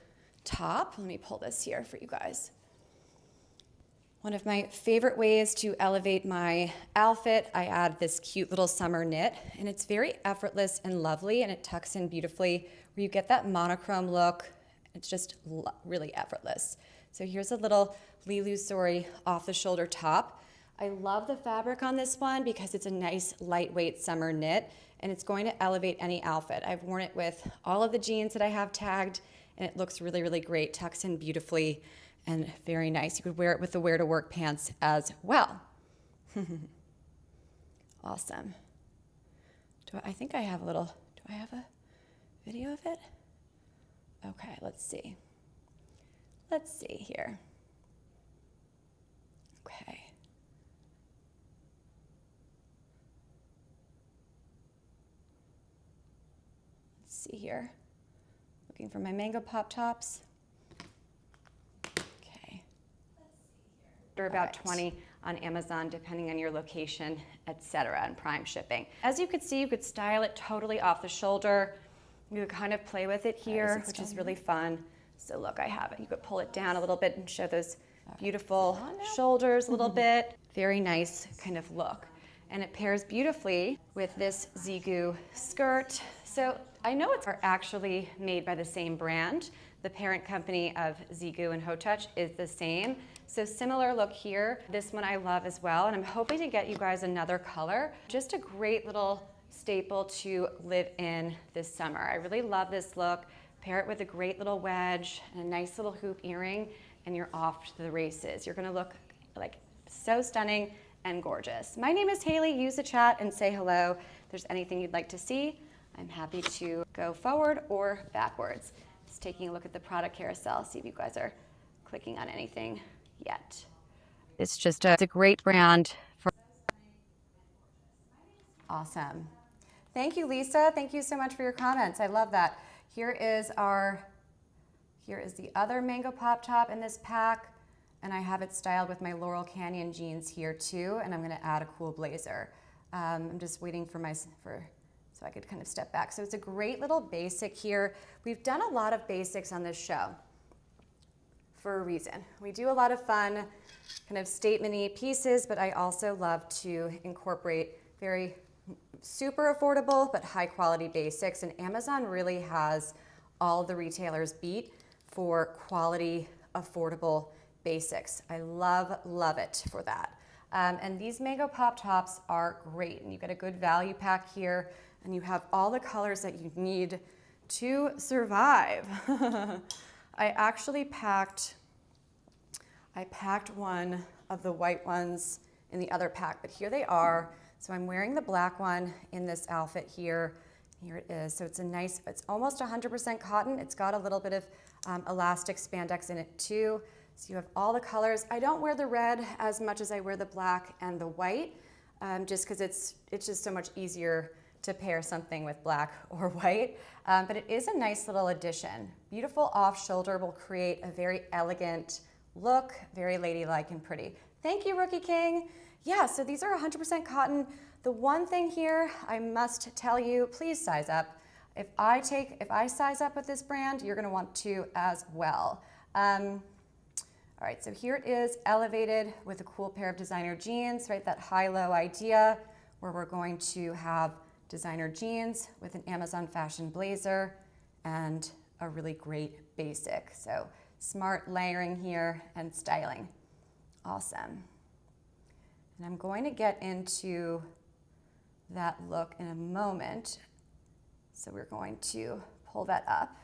S1: top. Let me pull this here for you guys. One of my favorite ways to elevate my outfit, I add this cute little summer knit, and it's very effortless and lovely, and it tucks in beautifully where you get that monochrome look. It's just really effortless. So here's a little Lilu Sori off-the-shoulder top. I love the fabric on this one because it's a nice lightweight summer knit, and it's going to elevate any outfit. I've worn it with all of the jeans that I have tagged, and it looks really, really great, tucks in beautifully, and very nice. You could wear it with the wear to work pants as well. Awesome. I think I have do I have a video of it? Okay, let's see. Let's see here. Okay. Let's see here. Looking for my mango pop tops. Okay. They're about 20 on Amazon, depending on your location, etc., and Prime shipping. As you could see, you could style it totally off the shoulder. You could kind of play with it here, which is really fun. So look, I have it. You could pull it down a little bit and show those beautiful shoulders a little bit. Very nice kind of look. And it pairs beautifully with this Zigu skirt. So I know it's actually made by the same brand. The parent company of Zigu and Hotouch is the same. So similar look here. This one I love as well. And I'm hoping to get you guys another color. Just a great little staple to live in this summer. I really love this look. Pair it with a great little wedge and a nice little hoop earring, and you're off to the races. You're gonna look like so stunning and gorgeous. My name is Hailey. Use the chat and say hello.
S2: there's anything you'd like to see, I'm happy to go forward or backwards. Just taking a look at the product carousel, see if you guys are clicking on anything yet. It's a great brand for.
S1: Awesome. Thank you, Lisa. Thank you so much for your comments. I love that. Here is the other mango pop top in this pack, and I have it styled with my Laurel Canyon jeans here too, and I'm gonna add a cool blazer. I'm just waiting for so I could kind of step back. So it's a great little basic here. We've done a lot of basics on this show for a reason. We do a lot of fun kind of statement-y pieces, but I also love to incorporate very super affordable but high quality basics, and Amazon really has all the retailers beat for quality, affordable basics. I love it for that. And these mango pop tops are great, and you get a good value pack here, and you have all the colors that you need to survive. I actually packed one of the white ones in the other pack, but here they are. So I'm wearing the black one in this outfit here. Here it is. So it's it's almost 100% cotton. It's got a little bit of elastic spandex in it too. So you have all the colors. I don't wear the red as much as I wear the black and the white, just because it's just so much easier to pair something with black or white. But it is a nice little addition. Beautiful off shoulder will create a very elegant look, very ladylike and pretty. Thank you, Rookie King. Yeah, so these are 100% cotton. The one thing here I must tell you, please size up. If I size up with this brand, you're gonna want to as well. All right, so here it is, elevated with a cool pair of designer jeans, right? That high-low idea where we're going to have designer jeans with an Amazon fashion blazer and a really great basic. So smart layering here and styling. Awesome. And I'm going to get into that look in a moment. So we're going to pull that up.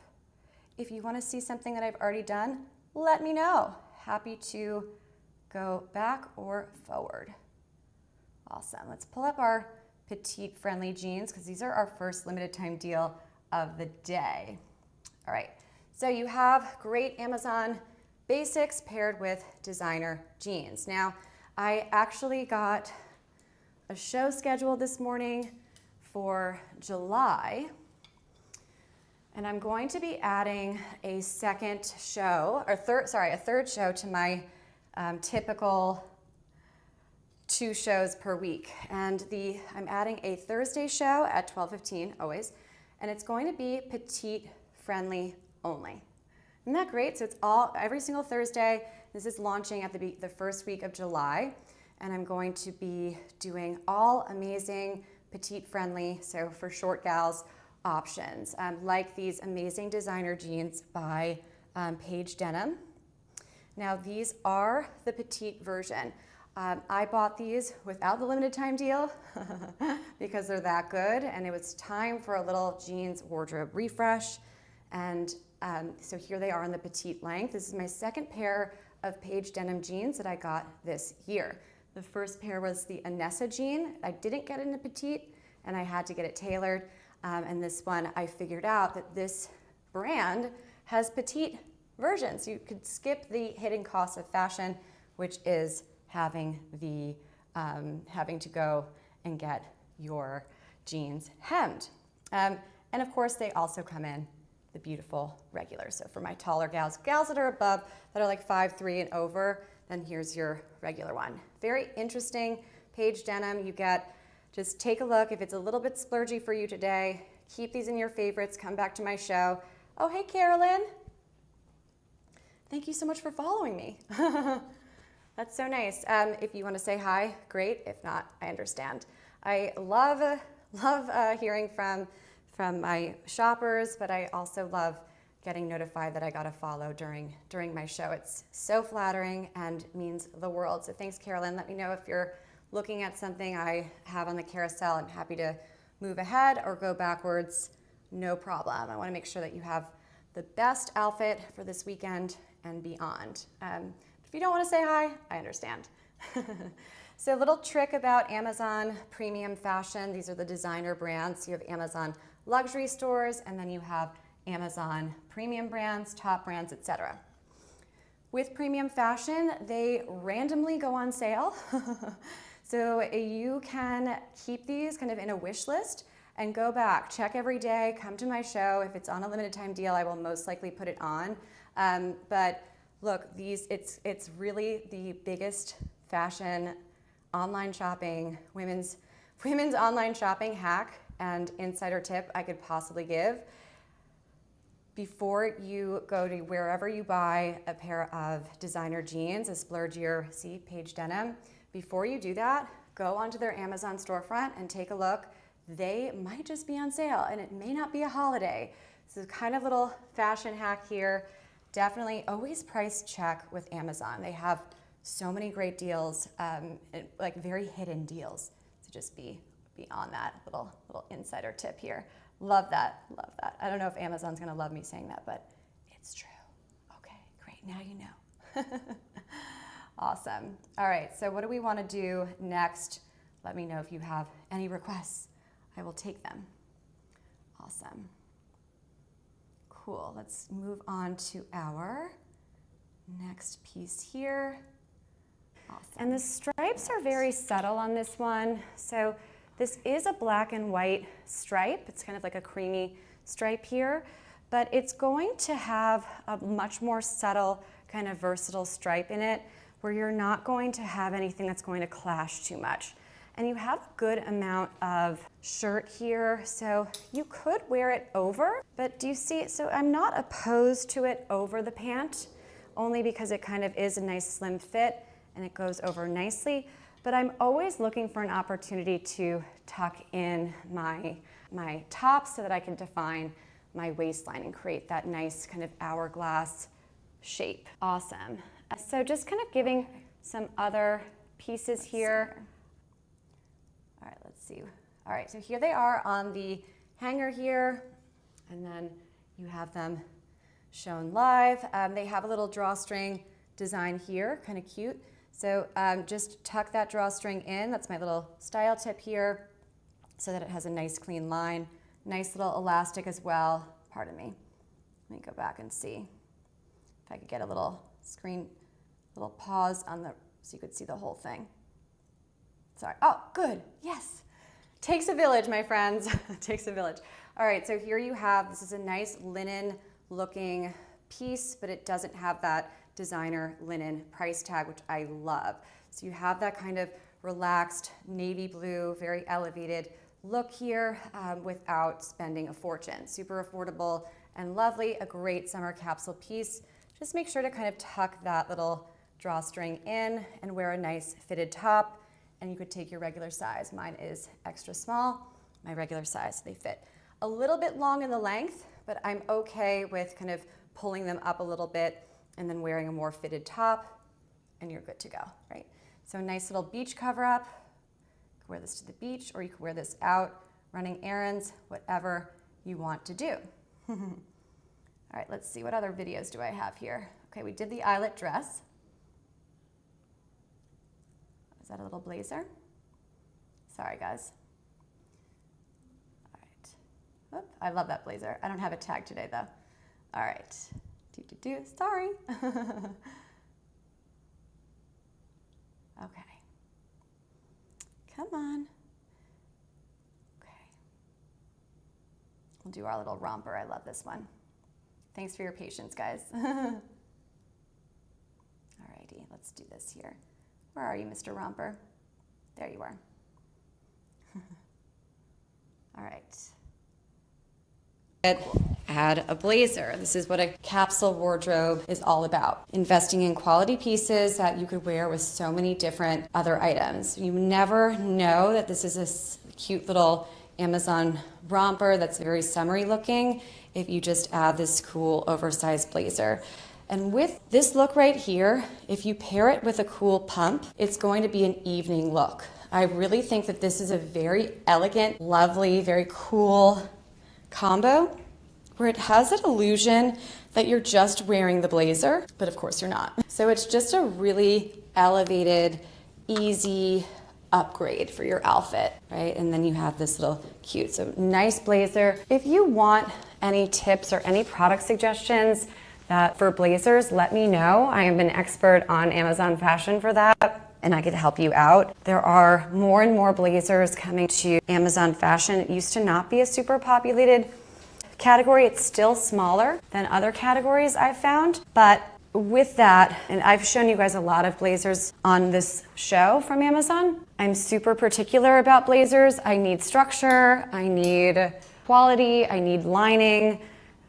S1: If you want to see something that I've already done, let me know. Happy to go back or forward. Awesome. Let's pull up our petite friendly jeans because these are our first limited time deal of the day. All right. So you have great Amazon basics paired with designer jeans. Now, I actually got a show scheduled this morning for July, and I'm going to be adding a third show to my typical 2 shows per week. And I'm adding a Thursday show at 12:15 always, and it's going to be petite friendly only. Isn't that great? So it's every single Thursday. This is launching at the first week of July, and I'm going to be doing all amazing petite friendly, so for short gals, options, like these amazing designer jeans by PAIGE Denim. Now these are the petite version. I bought these without the limited time deal because they're that good, and it was time for a little jeans wardrobe refresh. And so here they are in the petite length. This is my second pair of PAIGE Denim jeans that I got this year. The first pair was the Anessa jean. I didn't get it in a petite, and I had to get it tailored. And this one, I figured out that this brand has petite versions. You could skip the hidden cost of fashion, which is having to go and get your jeans hemmed. And of course, they also come in the beautiful regulars. So for my taller gals that are above, that are like 5'3" and over, then here's your regular one. Very interesting PAIGE Denim. Just take a look. If it's a little bit splurgy for you today, keep these in your favorites. Come back to my show. Oh, hey, Carolyn. Thank you so much for following me. That's so nice. If you want to say hi, great. If not, I understand. I love hearing from my shoppers, but I also love getting notified that I got a follow during my show. It's so flattering and means the world. So thanks, Carolyn. Let me know if you're looking at something I have on the carousel. I'm happy to move ahead or go backwards. No problem. I want to make sure that you have the best outfit for this weekend and beyond. If you don't want to say hi, I understand. So a little trick about Amazon premium fashion, these are the designer brands. You have Amazon luxury stores, and then you have Amazon premium brands, top brands, etc. With premium fashion, they randomly go on sale. So you can keep these kind of in a wish list and go back, check every day, come to my show. If it's on a limited time deal, I will most likely put it on. But look, it's really the biggest fashion online shopping, women's online shopping hack and insider tip I could possibly give. Before you go to wherever you buy a pair of designer jeans, a splurgier, see, PAIGE Denim, before you do that, go onto their Amazon storefront and take a look. They might just be on sale, and it may not be a holiday. So it's kind of little fashion hack here. Definitely always price check with Amazon. They have so many great deals, like very hidden deals. So just be on that little insider tip here. Love that, love that. I don't know if Amazon's gonna love me saying that, but it's true. Okay, great, now you know. Awesome. All right, so what do we wanna do next? Let me know if you have any requests. I will take them. Awesome. Cool, let's move on to our next piece here. Awesome. And the stripes are very subtle on this one. So this is a black and white stripe. It's kind of like a creamy stripe here, but it's going to have a much more subtle kind of versatile stripe in it where you're not going to have anything that's going to clash too much. And you have a good amount of shirt here, so you could wear it over, but do you see, so I'm not opposed to it over the pant, only because it kind of is a nice slim fit and it goes over nicely. But I'm always looking for an opportunity to tuck in my top so that I can define my waistline and create that nice kind of hourglass shape. Awesome. So just kind of giving some other pieces here. All right, let's see. All right, so here they are on the hanger here, and then you have them shown live. They have a little drawstring design here, kind of cute. So just tuck that drawstring in. That's my little style tip here so that it has a nice clean line. Nice little elastic as well. Pardon me. Let me go back and see if I could get a little pause on the, so you could see the whole thing. Sorry, oh, good, yes. Takes a village, my friends, takes a village. All right, so here you have, this is a nice linen looking piece, but it doesn't have that designer linen price tag, which I love. So you have that kind of relaxed navy blue, very elevated look here without spending a fortune. Super affordable and lovely, a great summer capsule piece. Just make sure to kind of tuck that little drawstring in and wear a nice fitted top, and you could take your regular size. Mine is extra small, my regular size, they fit. A little bit long in the length, but I'm okay with kind of pulling them up a little bit and then wearing a more fitted top, and you're good to go, right? So a nice little beach cover up. You could wear this to the beach, or you could wear this out, running errands, whatever you want to do. All right, let's see, what other videos do I have here? Okay, we did the eyelet dress. Is that a little blazer? Sorry, guys. All right. Oop, I love that blazer. I don't have a tag today, though. All right. Sorry. Okay. Come on. Okay. We'll do our little romper. I love this one. Thanks for your patience, guys. Alrighty, let's do this here. Where are you, Mr. Romper? There you are. All right. Add a blazer. This is what a capsule wardrobe is all about. Investing in quality pieces that you could wear with so many different other items. You never know that this is a cute little Amazon romper that's very summery looking if you just add this cool oversized blazer. And with this look right here, if you pair it with a cool pump, it's going to be an evening look. I really think that this is a very elegant, lovely, very cool combo where it has that illusion that you're just wearing the blazer, but of course you're not. So it's just a really elevated, easy upgrade for your outfit, right? And then you have this little cute, so nice blazer. If you want any tips or any product suggestions for blazers, let me know. I am an expert on Amazon fashion for that, and I could help you out. There are more and more blazers coming to Amazon fashion. It used to not be a super populated category. It's still smaller than other categories I've found, but with that, and I've shown you guys a lot of blazers on this show from Amazon. I'm super particular about blazers. I need structure, I need quality, I need lining.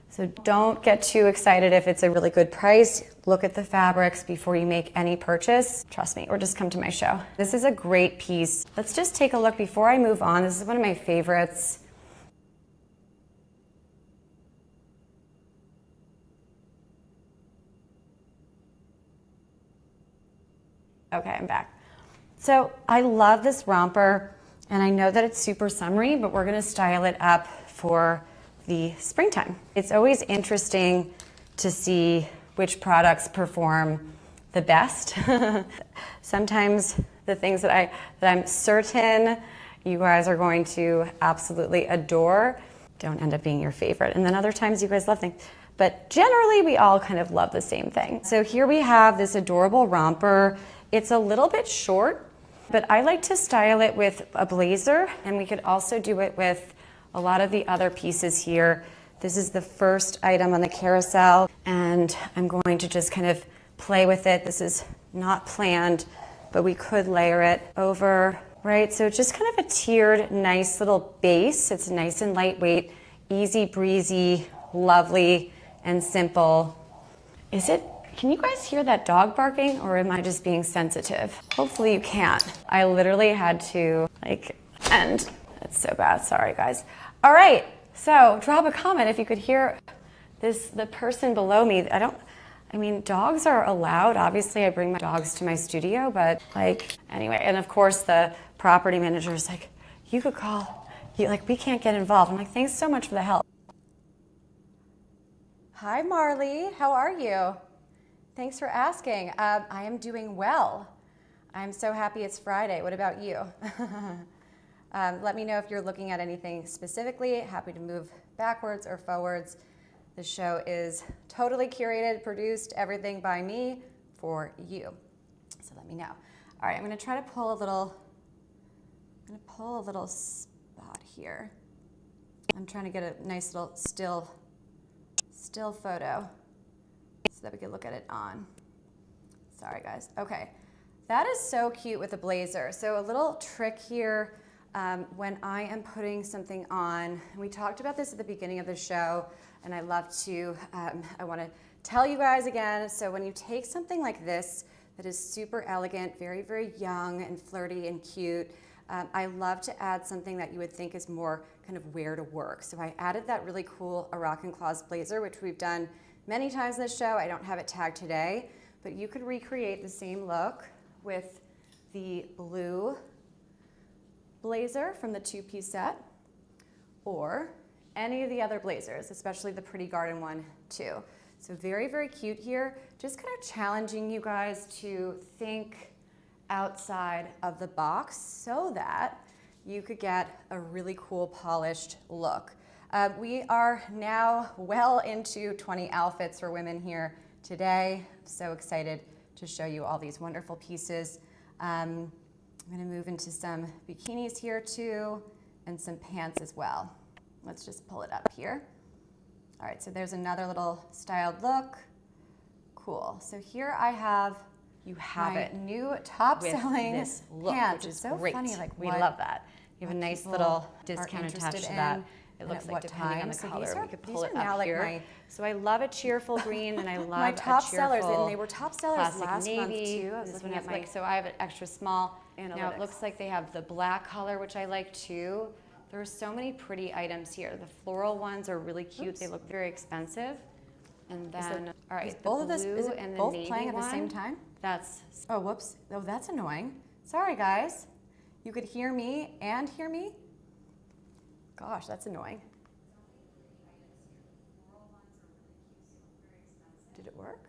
S1: So don't get too excited if it's a really good price. Look at the fabrics before you make any purchase. Trust me, or just come to my show. This is a great piece. Let's just take a look before I move on. This is one of my favorites. Okay, I'm back. So I love this romper, and I know that it's super summery, but we're gonna style it up for the springtime. It's always interesting to see which products perform the best. Sometimes the things that I'm certain you guys are going to absolutely adore don't end up being your favorite. And then other times you guys love things. But generally we all kind of love the same thing. So here we have this adorable romper. It's a little bit short, but I like to style it with a blazer, and we could also do it with a lot of the other pieces here. This is the first item on the carousel, and I'm going to just kind of play with it. This is not planned, but we could layer it over, right? So just kind of a tiered, nice little base. It's nice and lightweight, easy breezy, lovely and simple. Can you guys hear that dog barking, or am I just being sensitive? Hopefully you can't. I literally had to end. It's so bad, sorry guys. All right, so drop a comment if you could hear the person below me. I mean, dogs are allowed. Obviously I bring my dogs to my studio, but anyway, and of course the property manager is like, you could call, we can't get involved. I'm like, thanks so much for the help. Hi Marley, how are you? Thanks for asking. I am doing well. I'm so happy it's Friday. What about you? Let me know if you're looking at anything specifically. Happy to move backwards or forwards. The show is totally curated, produced, everything by me for you. So let me know. All right, I'm gonna try to pull a little spot here. I'm trying to get a nice little still photo so that we can look at it on. Sorry guys, okay. That is so cute with a blazer. So a little trick here when I am putting something on, and we talked about this at the beginning of the show, and I love to, I wanna tell you guys again, so when you take something like this that is super elegant, very, very young and flirty and cute, I love to add something that you would think is more kind of wear to work. So I added that really cool Arakan Claws blazer, which we've done many times in this show. I don't have it tagged today, but you could recreate the same look with the blue blazer from the two-piece set, or any of the other blazers, especially the Pretty Garden one too. So very, very cute here. Just kind of challenging you guys to think outside of the box so that you could get a really cool polished look. We are now well into 20 outfits for women here today. I'm so excited to show you all these wonderful pieces. I'm gonna move into some bikinis here too, and some pants as well. Let's just pull it up here. All right, so there's another little styled look. Cool, so here I have my new top-selling pants.
S2: Which is
S1: so
S2: great.
S1: funny,
S2: we love that. You have a nice little discount attached to that. It looks like depending on the color, we could pull it up here. So I love a cheerful green, and I love
S1: my top
S2: a
S1: sellers,
S2: cheerful
S1: and they were top sellers last
S2: navy.
S1: month too. I was
S2: This
S1: looking
S2: one
S1: at
S2: is so I have an extra small. Now it looks like they have the black color, which I like too. There are so many pretty items here. The floral ones are really cute. Oops. They look very expensive. And then, all right,
S1: both of this, is it
S2: and the
S1: both
S2: navy
S1: playing at the
S2: one,
S1: same time?
S2: That's,
S1: oh, whoops. Oh, that's annoying. Sorry, guys. You could hear me and hear me? Gosh, that's annoying. Did it work?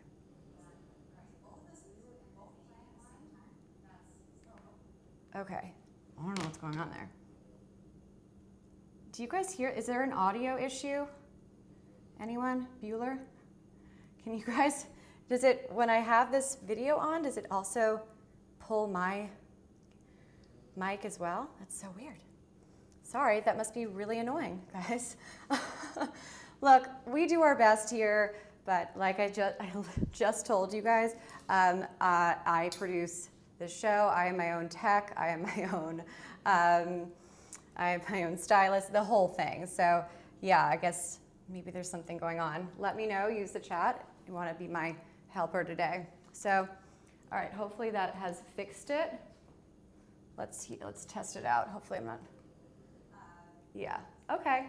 S1: Okay, I don't know what's going on there. Do you guys hear, is there an audio issue? Anyone? Bueller? Can you guys, does it, when I have this video on, does it also pull my mic as well? That's so weird. Sorry, that must be really annoying, guys. Look, we do our best here, but like I just told you guys, I produce the show. I am my own tech. I am my own stylist, the whole thing. So yeah, I guess maybe there's something going on. Let me know, use the chat. You want to be my helper today. So, all right, hopefully that has fixed it. Let's test it out. Hopefully I'm not, yeah, okay,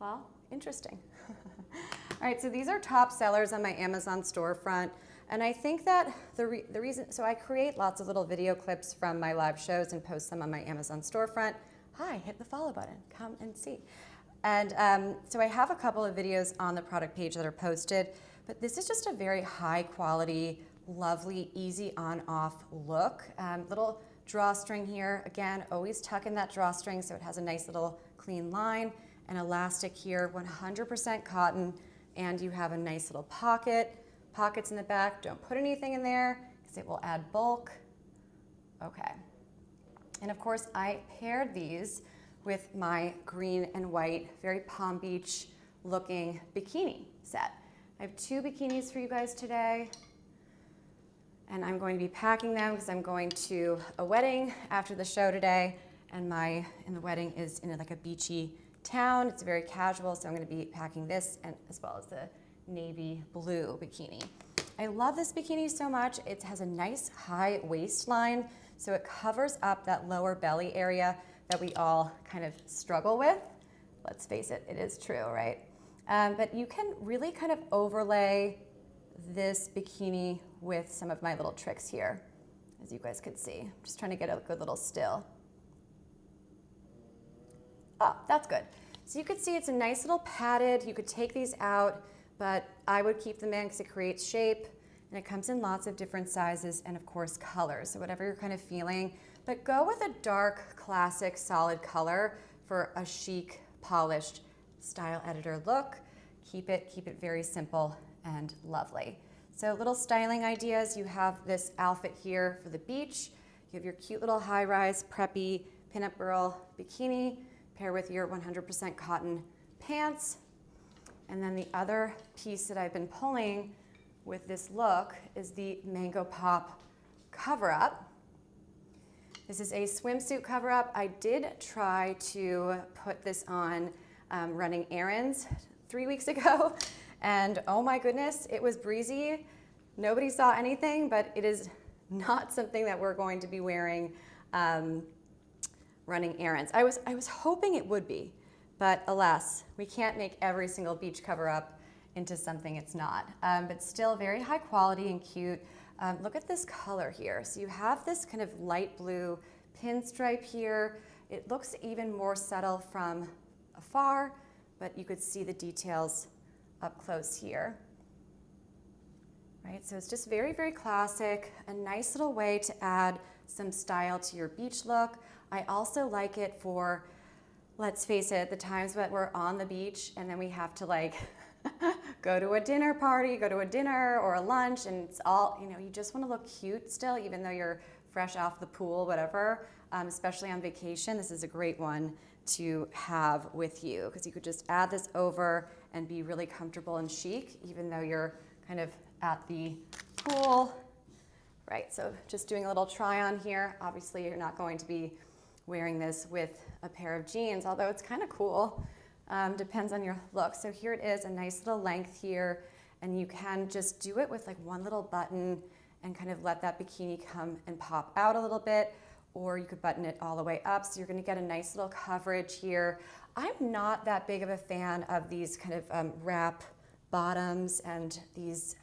S1: well, interesting. All right, so these are top sellers on my Amazon storefront. And I think that the reason, so I create lots of little video clips from my live shows and post them on my Amazon storefront. Hi, hit the follow button, come and see. And so I have a couple of videos on the product page that are posted, but this is just a very high quality, lovely, easy on off look. Little drawstring here. Again, always tuck in that drawstring so it has a nice little clean line. An elastic here, 100% cotton, and you have a nice little pockets in the back. Don't put anything in there because it will add bulk. Okay. And of course, I paired these with my green and white, very Palm Beach looking bikini set. I have 2 bikinis for you guys today. And I'm going to be packing them because I'm going to a wedding after the show today. And the wedding is in like a beachy town. It's very casual, so I'm going to be packing this and as well as the navy blue bikini. I love this bikini so much. It has a nice high waistline, so it covers up that lower belly area that we all kind of struggle with. Let's face it, it is true, right? But you can really kind of overlay this bikini with some of my little tricks here, as you guys could see. I'm just trying to get a good little still. Oh, that's good. So you could see it's a nice little padded. You could take these out, but I would keep them in because it creates shape, and it comes in lots of different sizes and of course colors. So whatever you're kind of feeling, but go with a dark, classic, solid color for a chic, polished style editor look. Keep it very simple and lovely. So little styling ideas. You have this outfit here for the beach. You have your cute little high-rise, preppy, pinup girl bikini, pair with your 100% cotton pants. And then the other piece that I've been pulling with this look is the Mango Pop cover-up. This is a swimsuit cover-up. I did try to put this on running errands 3 weeks ago, and oh my goodness, it was breezy. Nobody saw anything, but it is not something that we're going to be wearing running errands. I was hoping it would be, but alas, we can't make every single beach cover-up into something it's not. But still very high quality and cute. Look at this color here. So you have this kind of light blue pinstripe here. It looks even more subtle from afar, but you could see the details up close here. Right, so it's just very, very classic, a nice little way to add some style to your beach look. I also like it for, let's face it, the times that we're on the beach and then we have to like go to a dinner party, go to a dinner or a lunch, and it's all, you know, you just want to look cute still, even though you're fresh off the pool, whatever, especially on vacation. This is a great one to have with you because you could just add this over and be really comfortable and chic, even though you're kind of at the pool. Right, so just doing a little try on here. Obviously, you're not going to be wearing this with a pair of jeans, although it's kind of cool. Depends on your look. So here it is, a nice little length here, and you can just do it with like one little button and kind of let that bikini come and pop out a little bit, or you could button it all the way up. So you're gonna get a nice little coverage here. I'm not that big of a fan of these kind of wrap bottoms and these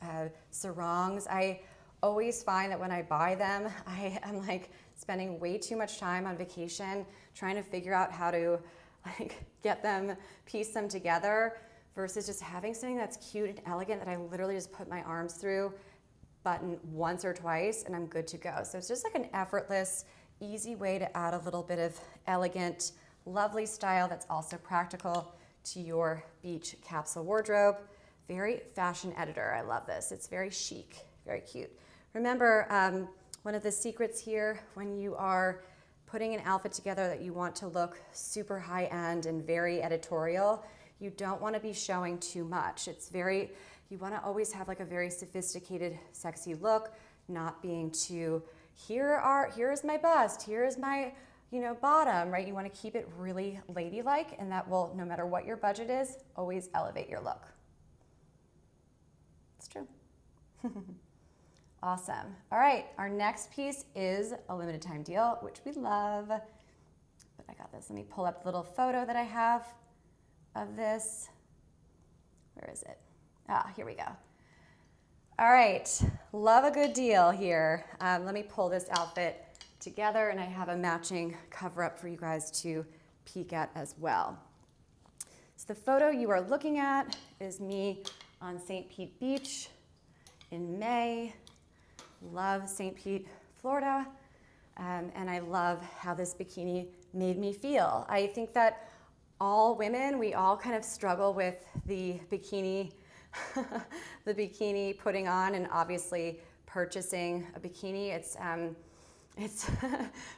S1: sarongs. I always find that when I buy them, I am like spending way too much time on vacation trying to figure out how to like get them, piece them together versus just having something that's cute and elegant that I literally just put my arms through, button once or twice, and I'm good to go. So it's just like an effortless, easy way to add a little bit of elegant, lovely style that's also practical to your beach capsule wardrobe. Very fashion editor, I love this. It's very chic, very cute. Remember, one of the secrets here when you are putting an outfit together that you want to look super high end and very editorial, you don't want to be showing too much. You want to always have like a very sophisticated, sexy look, not being too, here's my bust, here's my, bottom, right? You want to keep it really ladylike, and that will, no matter what your budget is, always elevate your look. It's true. Awesome. All right, our next piece is a limited time deal, which we love. But I got this. Let me pull up the little photo that I have of this. Where is it? Here we go. All right, love a good deal here. Let me pull this outfit together, and I have a matching cover up for you guys to peek at as well. So the photo you are looking at is me on St. Pete Beach in May. Love St. Pete, Florida, and I love how this bikini made me feel. I think that all women, we all kind of struggle with the bikini, the bikini putting on, and obviously purchasing a bikini. It's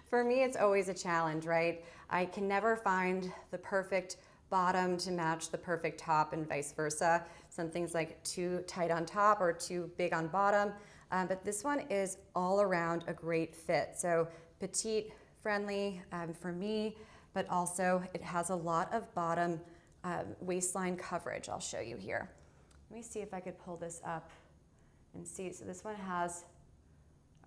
S1: for me, it's always a challenge, right? I can never find the perfect bottom to match the perfect top, and vice versa. Something's like too tight on top or too big on bottom. But this one is all around a great fit. So petite friendly for me, but also it has a lot of bottom waistline coverage. I'll show you here. Let me see if I could pull this up and see. So this one has,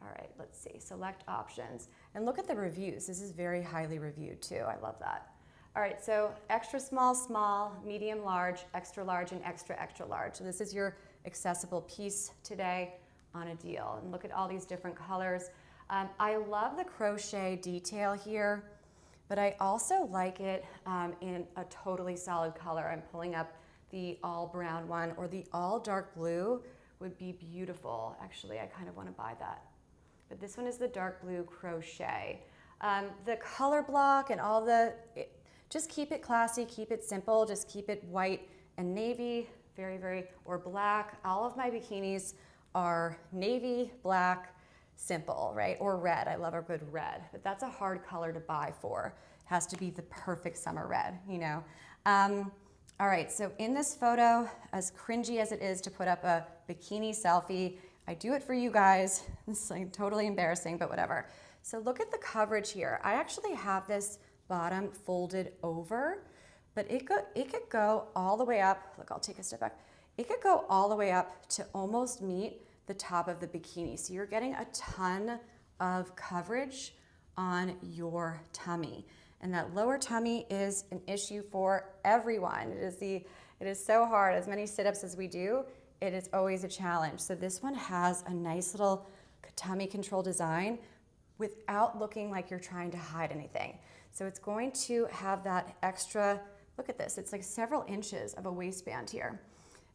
S1: all right, let's see, select options. And look at the reviews. This is very highly reviewed too. I love that. All right, so extra small, small, medium large, and extra, extra large. So this is your accessible piece today on a deal. And look at all these different colors. I love the crochet detail here, but I also like it in a totally solid color. I'm pulling up the all brown one, or the all dark blue would be beautiful. Actually, I kind of want to buy that. But this one is the dark blue crochet. The color block and all just keep it classy, keep it simple, just keep it white and navy, or black. All of my bikinis are navy, black, simple, right? Or red. I love a good red, but that's a hard color to buy for. It has to be the perfect summer red, All right, so in this photo, as cringy as it is to put up a bikini selfie, I do it for you guys. It's like totally embarrassing, but whatever. So look at the coverage here. I actually have this bottom folded over, but it could go all the way up. Look, I'll take a step back. It could go all the way up to almost meet the top of the bikini. So you're getting a ton of coverage on your tummy. And that lower tummy is an issue for everyone. It is so hard. As many sit-ups as we do, it is always a challenge. So this one has a nice little tummy control design without looking like you're trying to hide anything. So it's going to have that extra, look at this, it's like several inches of a waistband here.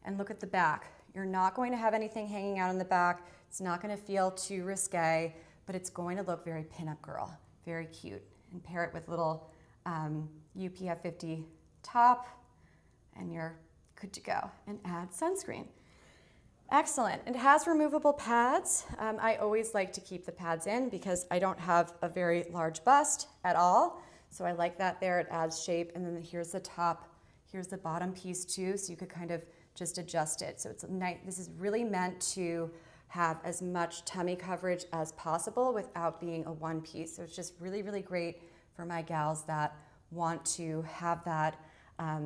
S1: And look at the back. You're not going to have anything hanging out in the back. It's not going to feel too risque, but it's going to look very pinup girl, very cute. And pair it with little UPF 50 top, and you're good to go. And add sunscreen. Excellent. It has removable pads. I always like to keep the pads in because I don't have a very large bust at all. So I like that there. It adds shape. And then here's the top. Here's the bottom piece too. So you could kind of just adjust it. So it's nice. This is really meant to have as much tummy coverage as possible without being a one piece. So it's just really, really great for my gals that want to have that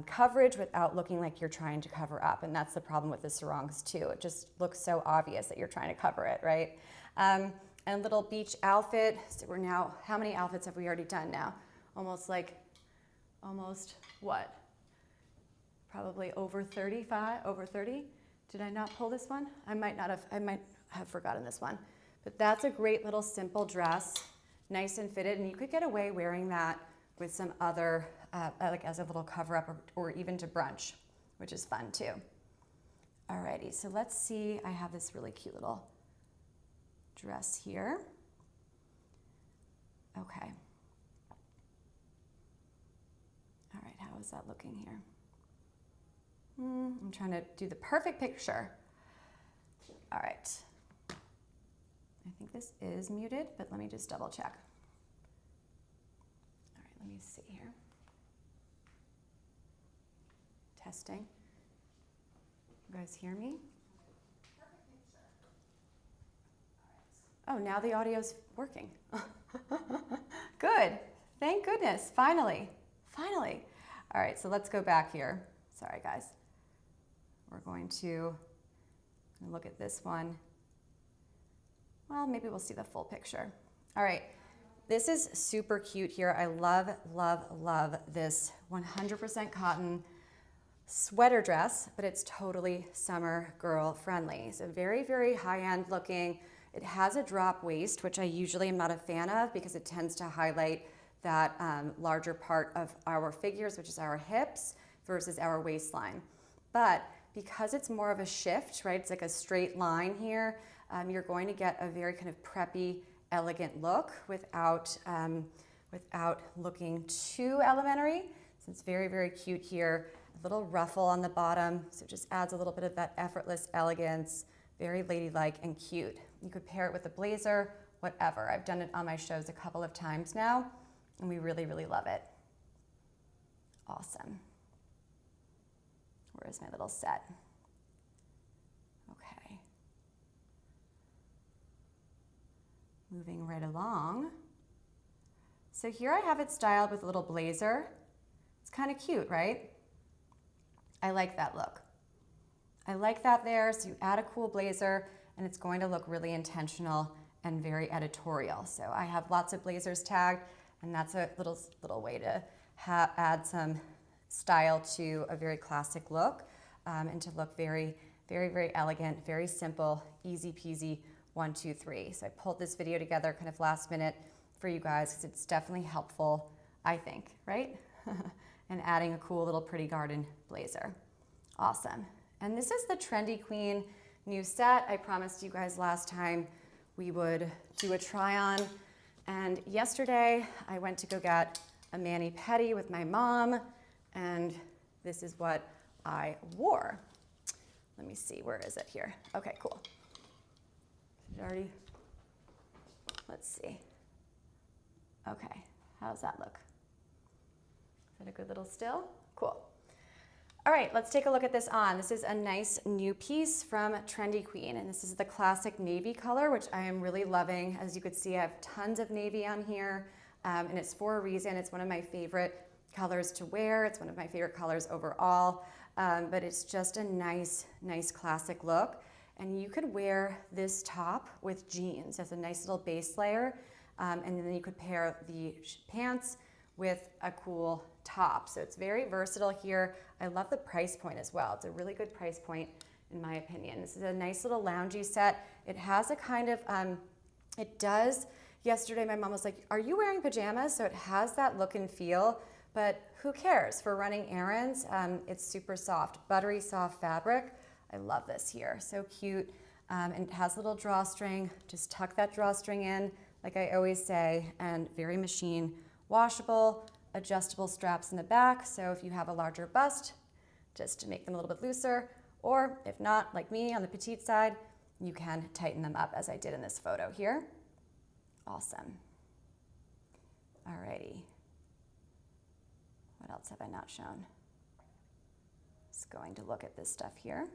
S1: coverage without looking like you're trying to cover up. And that's the problem with the sarongs too. It just looks so obvious that you're trying to cover it, right? And a little beach outfit. So we're now, how many outfits have we already done now? Almost what? Probably over 35, over 30. Did I not pull this one? I might have forgotten this one. But that's a great little simple dress, nice and fitted. And you could get away wearing that with some other, like as a little cover up or even to brunch, which is fun too. Alrighty, so let's see. I have this really cute little dress here. Okay. All right, how is that looking here? I'm trying to do the perfect picture. All right. I think this is muted, but let me just double check. All right, let me see here. Testing. You guys hear me? Oh, now the audio's working. Good. Thank goodness. Finally. Finally. All right, so let's go back here. Sorry, guys. We're going to look at this one. Well, maybe we'll see the full picture. All right. This is super cute here. I love, love, love this 100% cotton sweater dress, but it's totally summer girl friendly. So very, very high-end looking. It has a drop waist, which I usually am not a fan of because it tends to highlight that larger part of our figures, which is our hips versus our waistline. But because it's more of a shift, right? It's like a straight line here. You're going to get a very kind of preppy, elegant look without looking too elementary. So it's very, very cute here. A little ruffle on the bottom, so it just adds a little bit of that effortless elegance. Very ladylike and cute. You could pair it with a blazer, whatever. I've done it on my shows a couple of times now, and we really, really love it. Awesome. Where's my little set? Okay. Moving right along. So here I have it styled with a little blazer. It's kind of cute, right? I like that look. I like that there, so you add a cool blazer and it's going to look really intentional and very editorial. So I have lots of blazers tagged, and that's a little way to add some style to a very classic look and to look very, very, very elegant, very simple, easy peasy, 1, 2, 3. So I pulled this video together kind of last minute for you guys because it's definitely helpful, I think, right? And adding a cool little pretty garden blazer. Awesome. And this is the Trendy Queen new set. I promised you guys last time we would do a try on. And yesterday I went to go get a mani-pedi with my mom, and this is what I wore. Let me see, where is it here? Okay, cool. Let's see. Okay, how does that look? Is that a good little still? Cool. All right, let's take a look at this on. This is a nice new piece from Trendy Queen, and this is the classic navy color, which I am really loving. As you could see, I have tons of navy on here, and it's for a reason. It's one of my favorite colors to wear. It's one of my favorite colors overall, but it's just a nice, nice classic look. And you could wear this top with jeans as a nice little base layer, and then you could pair the pants with a cool top. So it's very versatile here. I love the price point as well. It's a really good price point in my opinion. This is a nice little loungy set. It has a kind of, yesterday my mom was like, are you wearing pajamas? So it has that look and feel, but who cares? For running errands, it's super soft, buttery soft fabric. I love this here, so cute. And it has a little drawstring. Just tuck that drawstring in, like I always say, and very machine washable, adjustable straps in the back. So if you have a larger bust, just to make them a little bit looser, or if not, like me on the petite side, you can tighten them up as I did in this photo here. Awesome. Alrighty. What else have I not shown? Just going to look at this stuff here.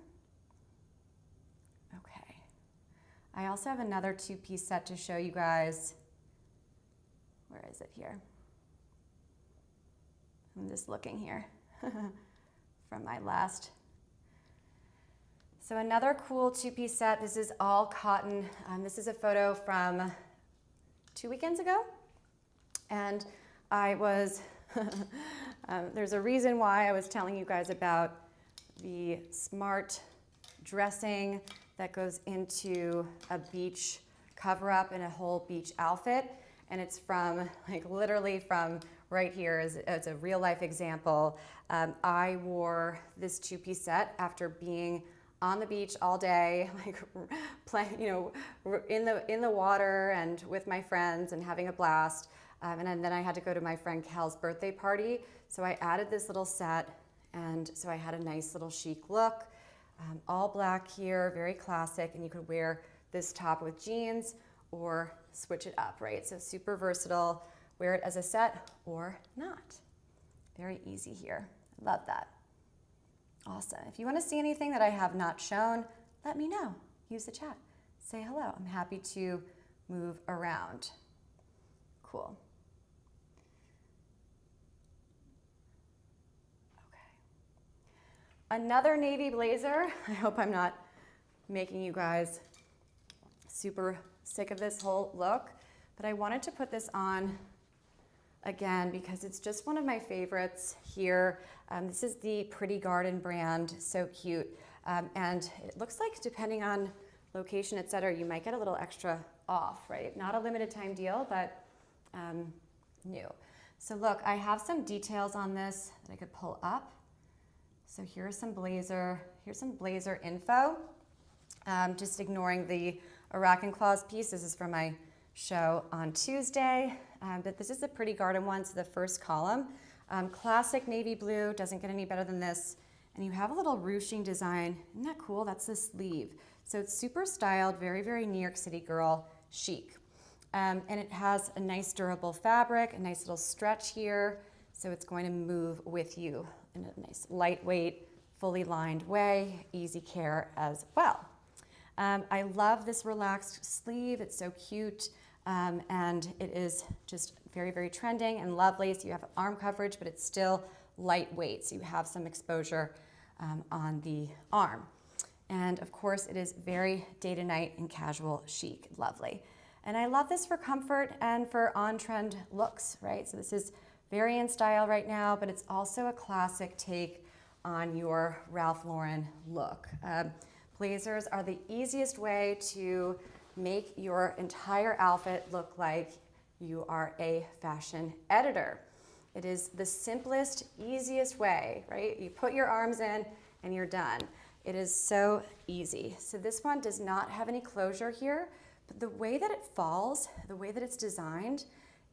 S1: Okay. I also have another two-piece set to show you guys. Where is it here? I'm just looking here from my last. So another cool two-piece set. This is all cotton. This is a photo from 2 weekends ago. And I was, there's a reason why I was telling you guys about the smart dressing that goes into a beach cover-up and a whole beach outfit. And it's from, like literally from right here is a real life example. I wore this two-piece set after being on the beach all day, like playing, in the water and with my friends and having a blast. And then I had to go to my friend Cal's birthday party. So I added this little set, and so I had a nice little chic look. All black here, very classic, and you could wear this top with jeans or switch it up, right? So super versatile, wear it as a set or not. Very easy here, love that. Awesome. If you want to see anything that I have not shown, let me know. Use the chat. Say hello. I'm happy to move around. Cool. Okay. Another navy blazer. I hope I'm not making you guys super sick of this whole look, but I wanted to put this on again because it's just one of my favorites here. This is the Pretty Garden brand, so cute. And it looks like depending on location, etc., you might get a little extra off, right? Not a limited time deal, but new. So look, I have some details on this that I could pull up. So here's some blazer info. Just ignoring the Arakan Claws piece. This is from my show on Tuesday, but this is the Pretty Garden one, so the first column. Classic navy blue, doesn't get any better than this. And you have a little ruching design. Isn't that cool? That's the sleeve. So it's super styled, very, very New York City girl chic. And it has a nice durable fabric, a nice little stretch here. So it's going to move with you in a nice lightweight, fully lined way, easy care as well. I love this relaxed sleeve. It's so cute. And it is just very, very trending and lovely. So you have arm coverage, but it's still lightweight. So you have some exposure on the arm. And of course, it is very day to night and casual chic, lovely. And I love this for comfort and for on-trend looks, right? So this is very in style right now, but it's also a classic take on your Ralph Lauren look. Blazers are the easiest way to make your entire outfit look like you are a fashion editor. It is the simplest, easiest way, right? You put your arms in and you're done. It is so easy. So this one does not have any closure here, but the way that it falls, the way that it's designed,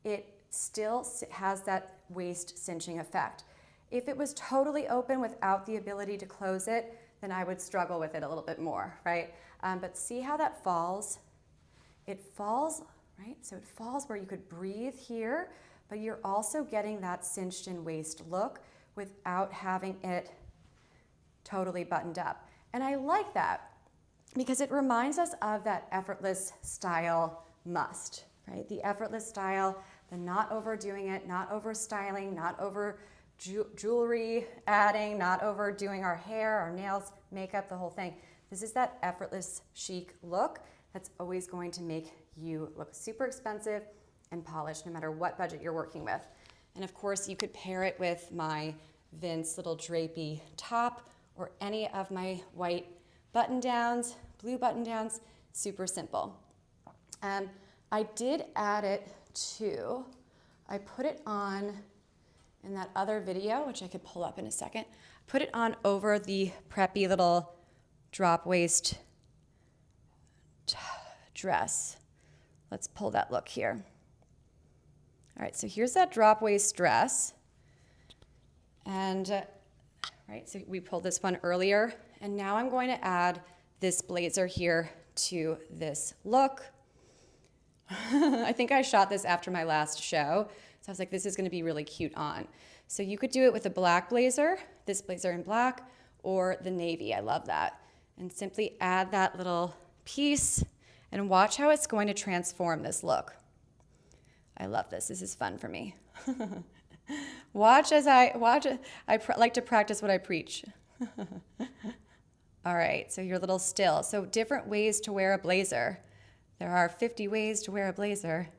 S1: it still has that waist cinching effect. If it was totally open without the ability to close it, then I would struggle with it a little bit more, right? But see how that falls? It falls, right? So it falls where you could breathe here, but you're also getting that cinched in waist look without having it totally buttoned up. And I like that because it reminds us of that effortless style must, right? The effortless style, the not overdoing it, not over styling, not over jewelry adding, not overdoing our hair, our nails, makeup, the whole thing. This is that effortless chic look that's always going to make you look super expensive and polished no matter what budget you're working with. And of course, you could pair it with my Vince little drapey top or any of my white button downs, blue button downs, super simple. I did add it to, I put it on in that other video, which I could pull up in a second, put it on over the preppy little drop waist dress. Let's pull that look here. All right, so here's that drop waist dress. And, right, so we pulled this one earlier, and now I'm going to add this blazer here to this look. I think I shot this after my last show, so I was like, this is gonna be really cute on. So you could do it with a black blazer, this blazer in black, or the navy, I love that. And simply add that little piece and watch how it's going to transform this look. I love this is fun for me. Watch as I like to practice what I preach. All right, so your little still. So different ways to wear a blazer. There are 50 ways to wear a blazer.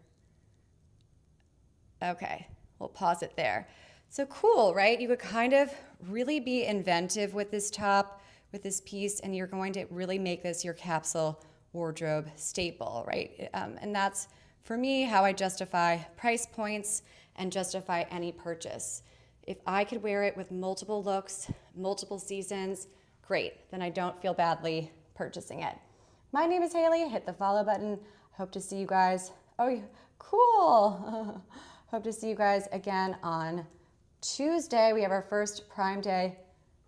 S1: Okay, we'll pause it there. So cool, right? You could kind of really be inventive with this top, with this piece, and you're going to really make this your capsule wardrobe staple, right? And that's, for me, how I justify price points and justify any purchase. If I could wear it with multiple looks, multiple seasons, great, then I don't feel badly purchasing it. My name is Hailey. Hit the follow button. Hope to see you guys. Oh, cool. Hope to see you guys again on Tuesday. We have our first Prime Day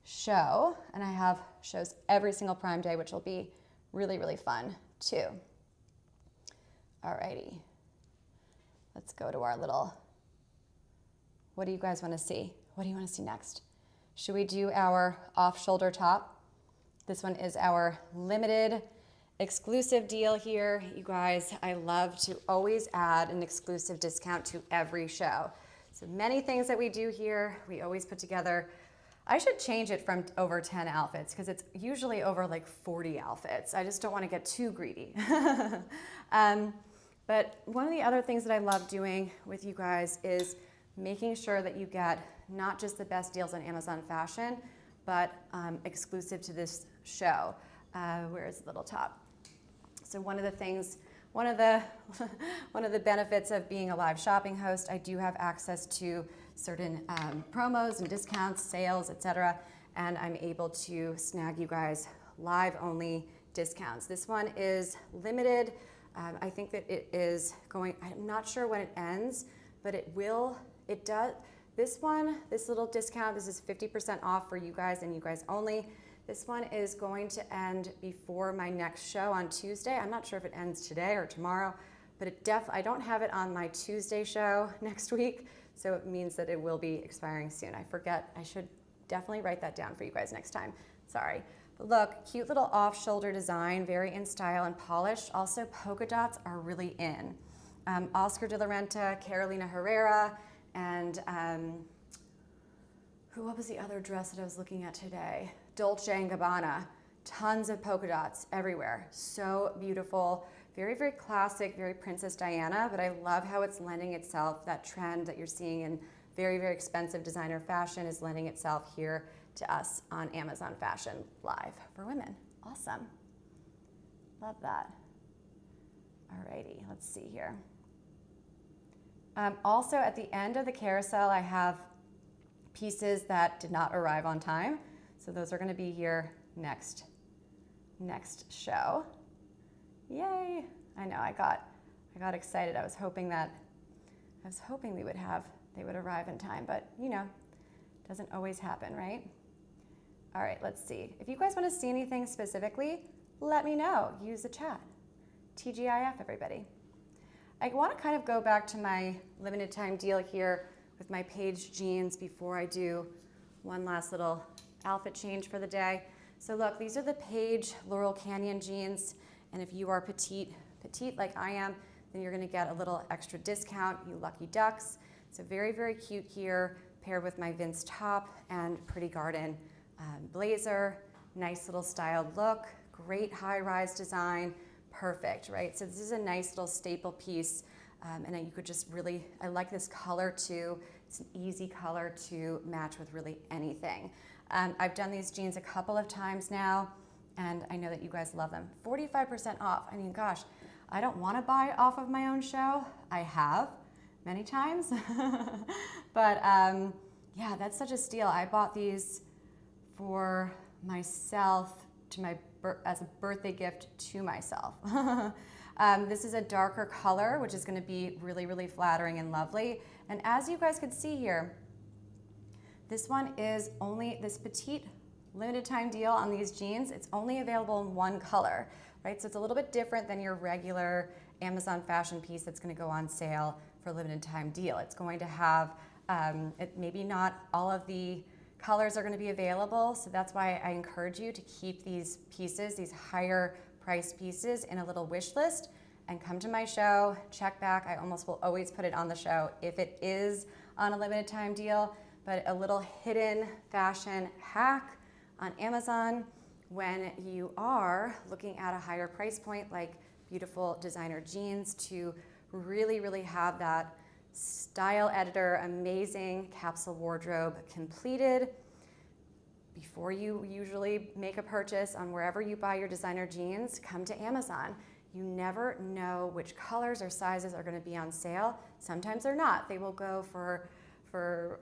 S1: show, and I have shows every single Prime Day, which will be really, really fun too. Alrighty, let's go to our little, what do you guys want to see? What do you want to see next? Should we do our off-shoulder top? This one is our limited exclusive deal here. You guys, I love to always add an exclusive discount to every show. So many things that we do here, we always put together. I should change it from over 10 outfits because it's usually over like 40 outfits. I just don't want to get too greedy. But one of the other things that I love doing with you guys is making sure that you get not just the best deals on Amazon Fashion, but exclusive to this show. Where is the little top? So one of the things, one of the benefits of being a live shopping host, I do have access to certain promos and discounts, sales, etc. And I'm able to snag you guys live only discounts. This one is limited. I think that it is going, I'm not sure when it ends, but it does. This one, this little discount, this is 50% off for you guys and you guys only. This one is going to end before my next show on Tuesday. I'm not sure if it ends today or tomorrow, but I don't have it on my Tuesday show next week, so it means that it will be expiring soon. I forget, I should definitely write that down for you guys next time. Sorry. But look, cute little off-shoulder design, very in style and polished. Also, polka dots are really in. Oscar de la Renta, Carolina Herrera, and what was the other dress that I was looking at today? Dolce & Gabbana, tons of polka dots everywhere. So beautiful, very, very classic, very Princess Diana, but I love how it's lending itself, that trend that you're seeing in very, very expensive designer fashion is lending itself here to us on Amazon Fashion Live for women. Awesome. Love that. Alrighty, let's see here. Also at the end of the carousel, I have pieces that did not arrive on time. So those are going to be here next show. Yay! I know, I got excited. I was hoping they would arrive in time, but you know, doesn't always happen, right? All right, let's see. If you guys want to see anything specifically, let me know. Use the chat. TGIF, everybody. I want to kind of go back to my limited time deal here with my PAIGE jeans before I do one last little outfit change for the day. So look, these are the PAIGE Laurel Canyon jeans, and if you are petite like I am, then you're going to get a little extra discount, you lucky ducks. So very, very cute here, paired with my Vince top and Pretty Garden blazer. Nice little styled look, great high-rise design, perfect, right? So this is a nice little staple piece, and you could just really, I like this color too. It's an easy color to match with really anything. I've done these jeans a couple of times now, and I know that you guys love them. 45% off. I mean, gosh, I don't want to buy off of my own show. I have many times, but yeah, that's such a steal. I bought these for myself as a birthday gift to myself. This is a darker color, which is going to be really, really flattering and lovely. And as you guys can see here, this one is only this petite limited time deal on these jeans. It's only available in one color, right? So it's a little bit different than your regular Amazon fashion piece that's going to go on sale for a limited time deal. It's going to have, maybe not all of the colors are going to be available. So that's why I encourage you to keep these pieces, these higher priced pieces, in a little wish list and come to my show, check back. I almost will always put it on the show if it is on a limited time deal. But a little hidden fashion hack on Amazon when you are looking at a higher price point like beautiful designer jeans, to really, really have that style editor, amazing capsule wardrobe completed before you usually make a purchase on wherever you buy your designer jeans. Come to Amazon. You never know which colors or sizes are going to be on sale. Sometimes they're not. They will go for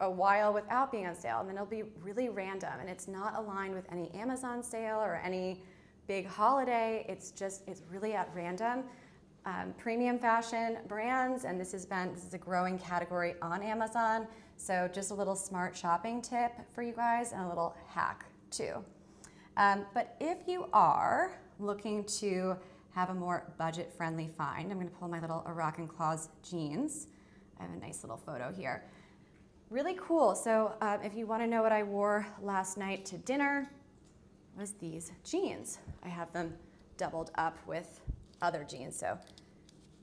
S1: a while without being on sale, and then it'll be really random, and it's not aligned with any Amazon sale or any big holiday. It's really at random. premium fashion brands, and this is a growing category on Amazon. So just a little smart shopping tip for you guys and a little hack too. But if you are looking to have a more budget-friendly find, I'm gonna pull my little Arakan Claws jeans. I have a nice little photo here. Really cool. So if you wanna know what I wore last night to dinner, was these jeans. I have them doubled up with other jeans, so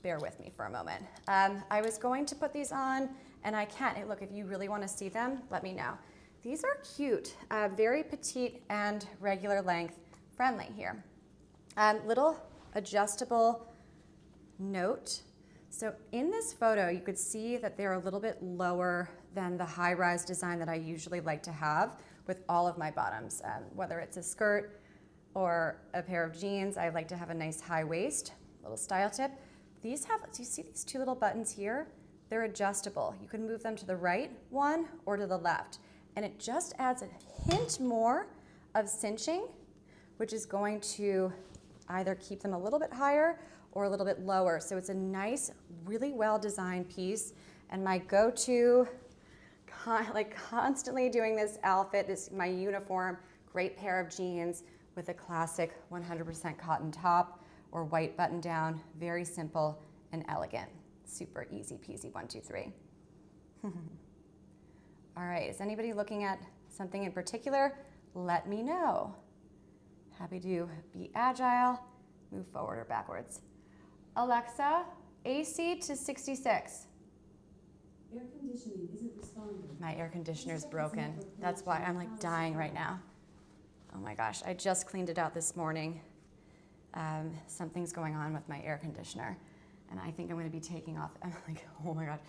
S1: bear with me for a moment. I was going to put these on, and I can't. Hey, look, if you really want to see them, let me know. These are cute, very petite and regular length friendly here. Little adjustable note. So in this photo, you could see that they're a little bit lower than the high-rise design that I usually like to have with all of my bottoms. Whether it's a skirt or a pair of jeans, I like to have a nice high waist. Little style tip. These have, do you see these two little buttons here? They're adjustable. You can move them to the right one or to the left. And it just adds a hint more of cinching, which is going to either keep them a little bit higher or a little bit lower. So it's a nice, really well-designed piece. And my go-to, like constantly doing this outfit, this my uniform, great pair of jeans with a classic 100% cotton top or white button down, very simple and elegant. Super easy peasy, 1, 2, 3. All right, is anybody looking at something in particular? Let me know. Happy to be agile, move forward or backwards. Alexa, AC to 66.
S3: Air conditioning isn't responding.
S1: My air conditioner's broken. That's why I'm like dying right now. Oh my gosh, I just cleaned it out this morning. Something's going on with my air conditioner, and I think I'm going to be taking off. I'm like, oh my god,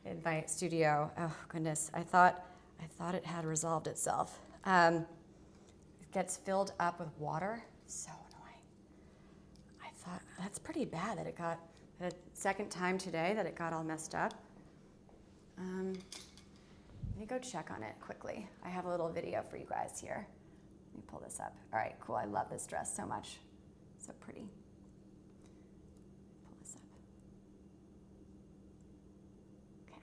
S1: in my studio. Oh goodness, I thought it had resolved itself. It gets filled up with water. So annoying. I thought that's pretty bad that it got a second time today that it got all messed up. Let me go check on it quickly. I have a little video for you guys here. Let me pull this up. All right, cool. I love this dress so much. So pretty. Pull this up. Okay.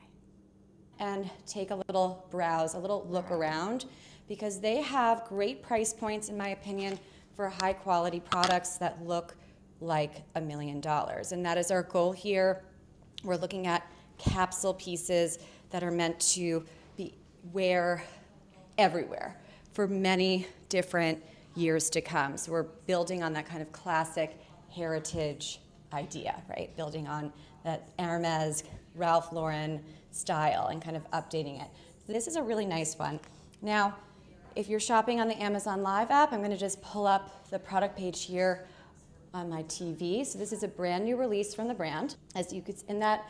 S1: And take a little browse, a little look around, because they have great price points, in my opinion, for high quality products that look like $1 million. And that is our goal here. We're looking at capsule pieces that are meant to be wear everywhere for many different years to come. So we're building on that kind of classic heritage idea, right? Building on that Hermes, Ralph Lauren style and kind of updating it. So this is a really nice one. Now, if you're shopping on the Amazon Live app, I'm gonna just pull up the product page here on my TV. So this is a brand new release from the brand. As you could, in that,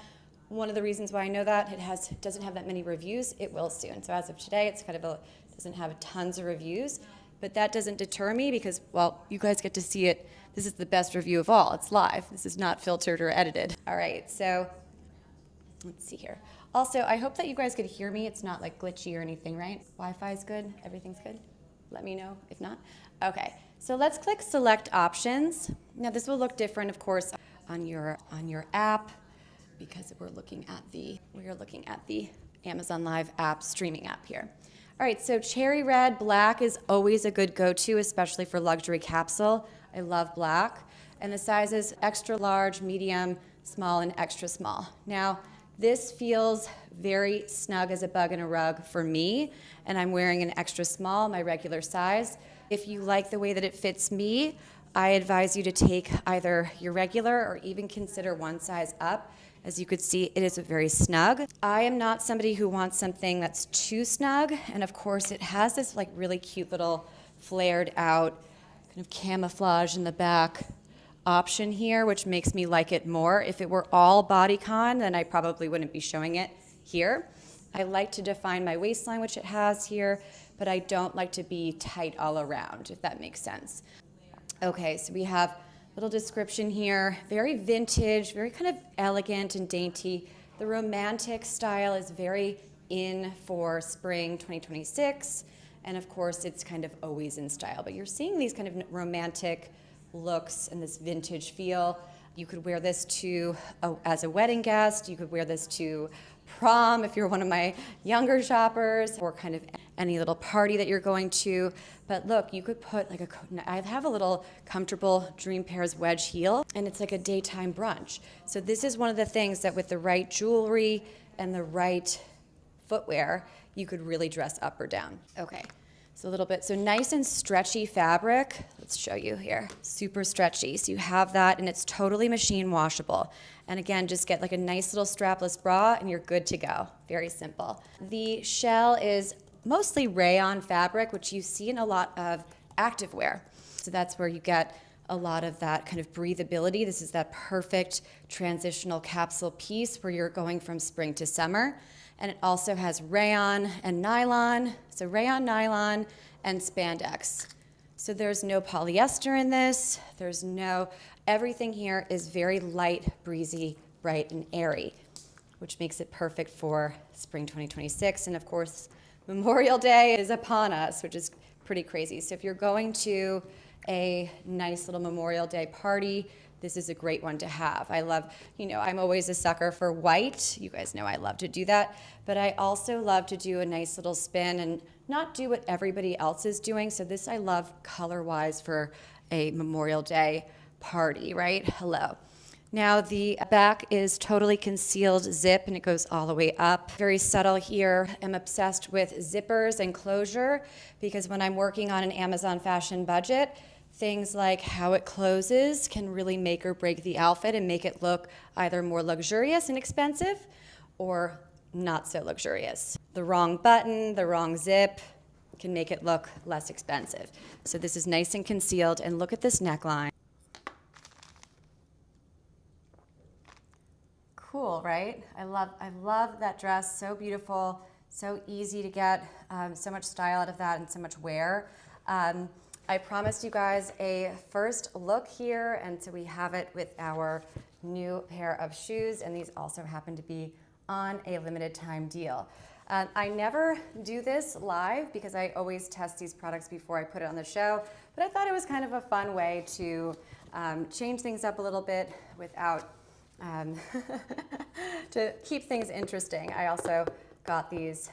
S1: one of the reasons why I know that it doesn't have that many reviews. It will soon. So as of today, it's kind of doesn't have tons of reviews, but that doesn't deter me because, well, you guys get to see it. This is the best review of all. It's live. This is not filtered or edited. All right, so let's see here. Also, I hope that you guys could hear me. It's not like glitchy or anything, right? Wi-Fi is good. Everything's good. Let me know if not. Okay, so let's click select options. Now this will look different, of course, on your app, because we are looking at the Amazon Live app streaming app here. All right, so cherry red, black is always a good go-to, especially for luxury capsule. I love black. And the sizes extra large, medium, small, and extra small. Now, this feels very snug as a bug in a rug for me, and I'm wearing an extra small, my regular size. If you like the way that it fits me, I advise you to take either your regular or even consider one size up. As you could see, it is very snug. I am not somebody who wants something that's too snug, and of course it has this like really cute little flared out kind of camouflage in the back option here, which makes me like it more. If it were all bodycon, then I probably wouldn't be showing it here. I like to define my waistline, which it has here, but I don't like to be tight all around, if that makes sense. Okay, so we have little description here, very vintage, very kind of elegant and dainty. The romantic style is very in for spring 2026, and of course it's kind of always in style, but you're seeing these kind of romantic looks and this vintage feel. You could wear this to as a wedding guest. You could wear this to prom if you're one of my younger shoppers, or kind of any little party that you're going to. But look, you could put like I have a little comfortable Dream Pairs wedge heel, and it's like a daytime brunch. So this is one of the things that with the right jewelry and the right footwear, you could really dress up or down. Okay, so a little bit, so nice and stretchy fabric. Let's show you here, super stretchy. So you have that, and it's totally machine washable. And again, just get like a nice little strapless bra and you're good to go. Very simple. The shell is mostly rayon fabric, which you see in a lot of activewear. So that's where you get a lot of that kind of breathability. This is that perfect transitional capsule piece where you're going from spring to summer. And it also has rayon and nylon. So rayon, nylon, and spandex. So there's no polyester in this. Everything here is very light, breezy, bright, and airy, which makes it perfect for spring 2026. And of course, Memorial Day is upon us, which is pretty crazy. So if you're going to a nice little Memorial Day party, this is a great one to have. I love, I'm always a sucker for white. You guys know I love to do that. But I also love to do a nice little spin and not do what everybody else is doing. So this I love color-wise for a Memorial Day party, right? Hello. Now the back is totally concealed zip and it goes all the way up. Very subtle here. I'm obsessed with zippers and closure because when I'm working on an Amazon fashion budget, things like how it closes can really make or break the outfit and make it look either more luxurious and expensive or not so luxurious. The wrong button, the wrong zip can make it look less expensive. So this is nice and concealed, and look at this neckline. Cool, right? I love that dress, so beautiful, so easy to get, so much style out of that and so much wear. I promised you guys a first look here, and so we have it with our new pair of shoes, and these also happen to be on a limited time deal. I never do this live because I always test these products before I put it on the show, but I thought it was kind of a fun way to change things up a little bit without, to keep things interesting. I also got these,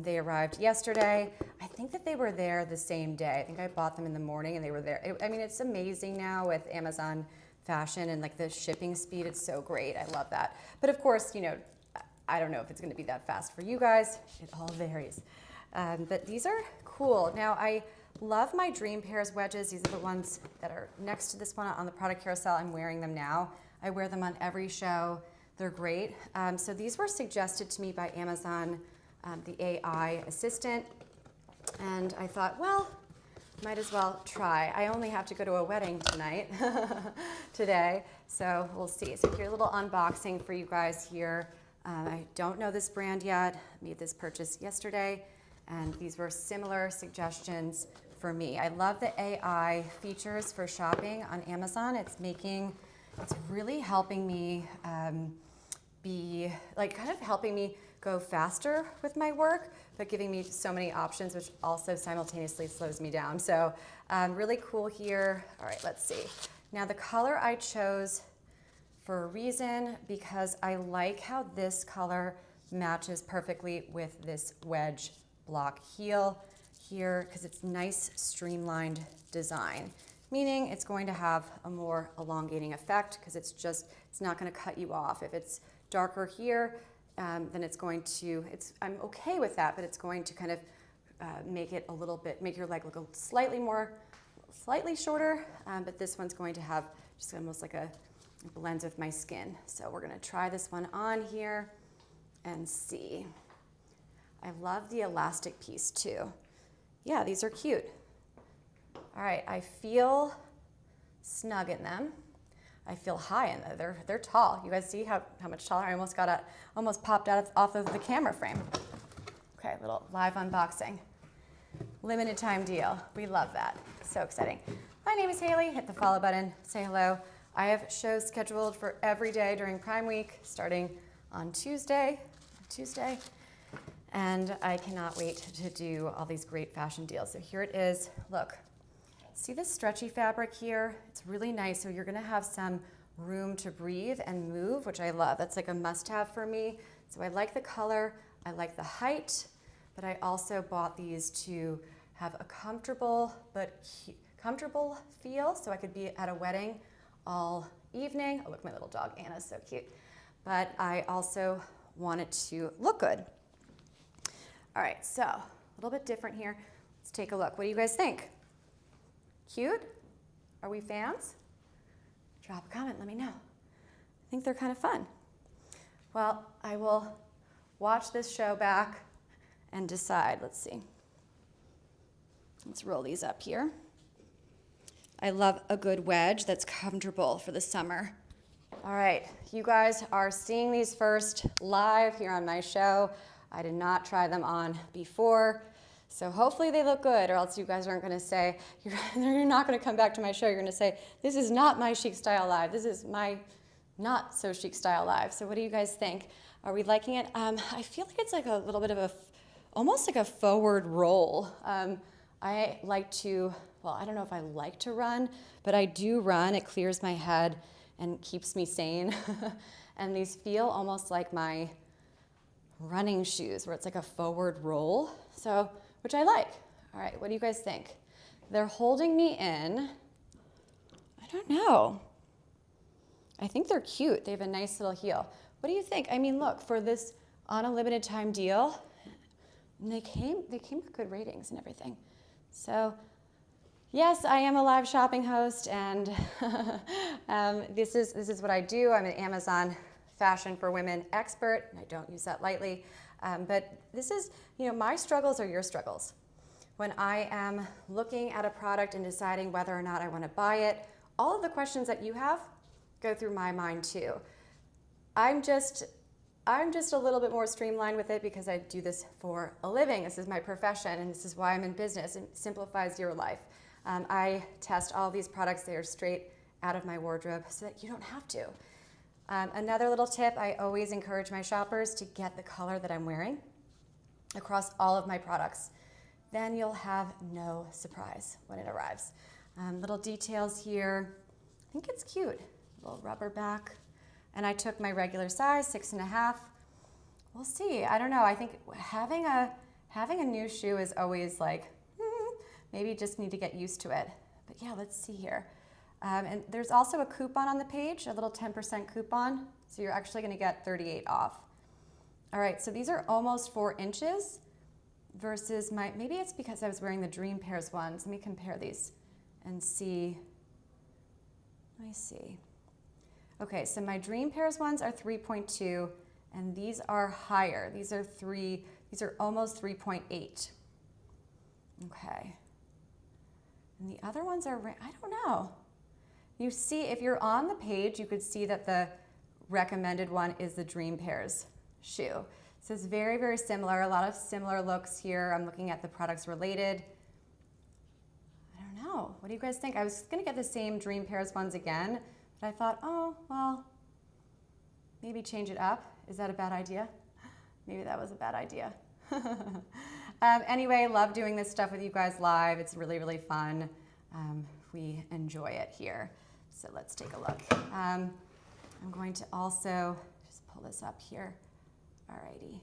S1: they arrived yesterday. I think that they were there the same day. I think I bought them in the morning and they were there. I mean, it's amazing now with Amazon fashion and like the shipping speed, it's so great. I love that. But of course, I don't know if it's gonna be that fast for you guys. It all varies. But these are cool. Now I love my Dream Pairs wedges. These are the ones that are next to this one on the product carousel. I'm wearing them now. I wear them on every show. They're great. So these were suggested to me by Amazon, the AI assistant. And I thought, well, might as well try. I only have to go to a wedding tonight, today. So we'll see. So here's a little unboxing for you guys here. I don't know this brand yet. Made this purchase yesterday. And these were similar suggestions for me. I love the AI features for shopping on Amazon. It's really helping me kind of helping me go faster with my work, but giving me so many options, which also simultaneously slows me down. So really cool here. All right, let's see. Now the color I chose for a reason, because I like how this color matches perfectly with this wedge block heel here, because it's nice streamlined design, meaning it's going to have a more elongating effect because it's not going to cut you off. If it's darker here, then it's going to, I'm okay with that, but it's going to kind of make it a little bit, make your leg look slightly shorter, but this one's going to have just almost like it blends with my skin. So we're going to try this one on here and see. I love the elastic piece too. Yeah, these are cute. All right, I feel snug in them. I feel high in them. They're tall. You guys see how much taller? I almost popped off of the camera frame. Okay, little live unboxing. Limited time deal. We love that. So exciting. My name is Hailey. Hit the follow button. Say hello. I have shows scheduled for every day during Prime Week, starting on Tuesday, and I cannot wait to do all these great fashion deals. So here it is. Look. See this stretchy fabric here? It's really nice. So you're gonna have some room to breathe and move, which I love. That's like a must-have for me. So I like the color, I like the height, but I also bought these to have a comfortable feel, so I could be at a wedding all evening. Oh, look, my little dog Anna's so cute. But I also want it to look good. All right, so a little bit different here. Let's take a look. What do you guys think? Cute? Are we fans? Drop a comment, let me know. I think they're kind of fun. Well, I will watch this show back and decide. Let's see. Let's roll these up here. I love a good wedge that's comfortable for the summer. All right, you guys are seeing these first live here on my show. I did not try them on before, so hopefully they look good, or else you guys aren't gonna say, you're not gonna come back to my show, you're gonna say, this is not my chic style live, this is my not so chic style live. So what do you guys think? Are we liking it? I feel like it's like a little bit of almost like a forward roll. I like to, well, I don't know if I like to run, but I do run. It clears my head and keeps me sane. And these feel almost like my running shoes, where it's like a forward roll. So, which I like. All right, what do you guys think? They're holding me in. I don't know. I think they're cute. They have a nice little heel. What do you think? I mean, look, for this on a limited time deal, they came with good ratings and everything. So, yes, I am a live shopping host, and this is what I do. I'm an Amazon fashion for women expert, and I don't use that lightly. But this is, my struggles are your struggles. When I am looking at a product and deciding whether or not I want to buy it, all of the questions that you have go through my mind too. I'm just a little bit more streamlined with it because I do this for a living. This is my profession, and this is why I'm in business. It simplifies your life. I test all these products. They are straight out of my wardrobe so that you don't have to. Another little tip, I always encourage my shoppers to get the color that I'm wearing across all of my products. Then you'll have no surprise when it arrives. Little details here. I think it's cute. Little rubber back. And I took my regular size, 6.5. We'll see. I don't know. I think having a new shoe is always like, maybe you just need to get used to it. But yeah, let's see here. And there's also a coupon on the page, a little 10% coupon. So you're actually going to get 38 off. All right, so these are almost 4 inches versus maybe it's because I was wearing the Dream Pairs ones. Let me compare these and see. Let me see. Okay, so my Dream Pairs ones are 3.2, and these are higher. These are almost 3.8. Okay. And the other ones are, I don't know. You see, if you're on the page, you could see that the recommended one is the Dream Pairs shoe. So it's very, very similar. A lot of similar looks here. I'm looking at the products related. I don't know. What do you guys think? I was gonna get the same Dream Pairs ones again, but I thought, oh, well, maybe change it up. Is that a bad idea? Maybe that was a bad idea. Anyway, love doing this stuff with you guys live. It's really, really fun. We enjoy it here. So let's take a look. I'm going to also just pull this up here. Alrighty.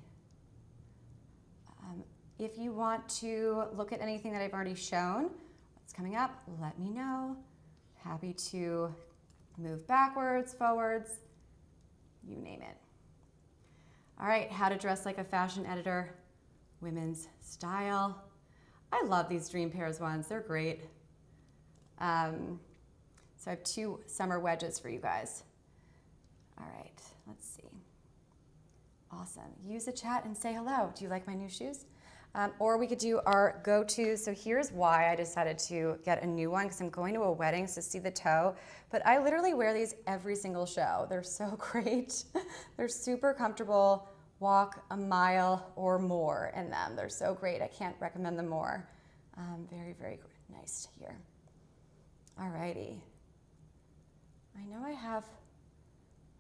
S1: If you want to look at anything that I've already shown, what's coming up, let me know. Happy to move backwards, forwards, you name it. All right, how to dress like a fashion editor, women's style. I love these Dream Pairs ones, they're great. So I have 2 summer wedges for you guys. All right, let's see. Awesome, use the chat and say hello. Do you like my new shoes? Or we could do our go-tos. So here's why I decided to get a new one, because I'm going to a wedding, so see the toe. But I literally wear these every single show. They're so great. They're super comfortable. Walk a mile or more in them. They're so great. I can't recommend them more. Very, very nice here. Alrighty. I know I have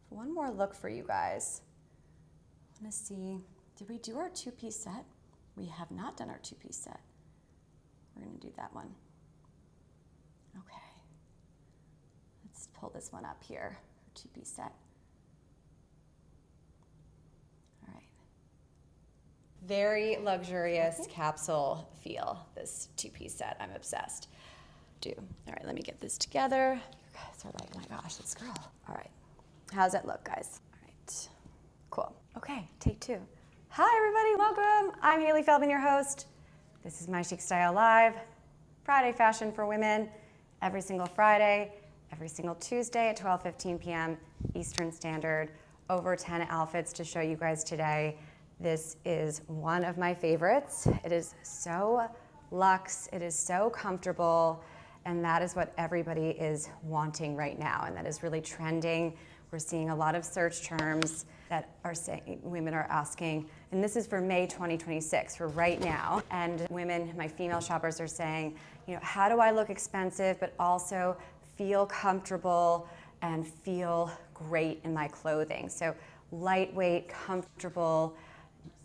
S1: one more look for you guys. I want to see, did we do our 2-piece set? We have not done our 2-piece set. We're going to do that one. Okay. Let's pull this one up here. two-piece set. All right. Very luxurious capsule feel, this two-piece set. I'm obsessed. All right, let me get this together. You guys are like, oh my gosh, this girl. All right. How's it look, guys? All right. Cool. Okay, take 2. Hi, everybody. Welcome. I'm Hailey Feldman, your host. This is My Chic Style Live, Friday fashion for women, every single Friday, every single Tuesday at 12:15 p.m. Eastern Standard. Over 10 outfits to show you guys today. This is one of my favorites. It is so luxe. It is so comfortable. And that is what everybody is wanting right now. And that is really trending. We're seeing a lot of search terms that are saying, women are asking, and this is for May 2026, for right now. And women, my female shoppers are saying, you know, how do I look expensive, but also feel comfortable and feel great in my clothing? So lightweight, comfortable,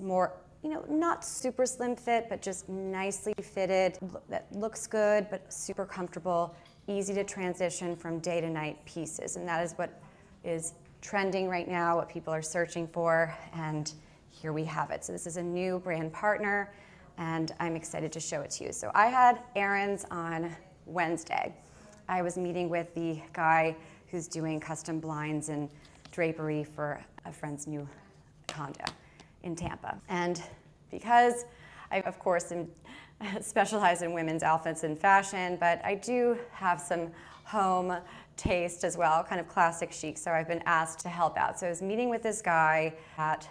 S1: more, you know, not super slim fit, but just nicely fitted, that looks good, but super comfortable, easy to transition from day to night pieces. And that is what is trending right now, what people are searching for, and here we have it. So this is a new brand partner, and I'm excited to show it to you. So I had errands on Wednesday. I was meeting with the guy who's doing custom blinds and drapery for a friend's new condo in Tampa. And because I, of course, am specialize in women's outfits and fashion, but I do have some home taste as well, kind of classic chic, so I've been asked to help out. So I was meeting with this guy at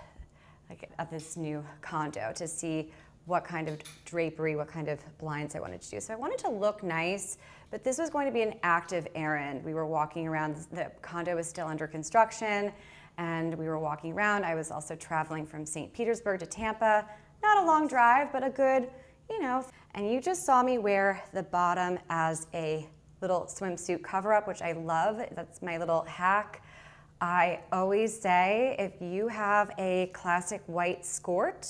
S1: this new condo to see what kind of drapery, what kind of blinds I wanted to do. So I wanted to look nice, but this was going to be an active errand. We were walking around, the condo was still under construction, and we were walking around. I was also traveling from St. Petersburg to Tampa. Not a long drive, but a good, you know. And you just saw me wear the bottom as a little swimsuit cover-up, which I love. That's my little hack. I always say, if you have a classic white skirt,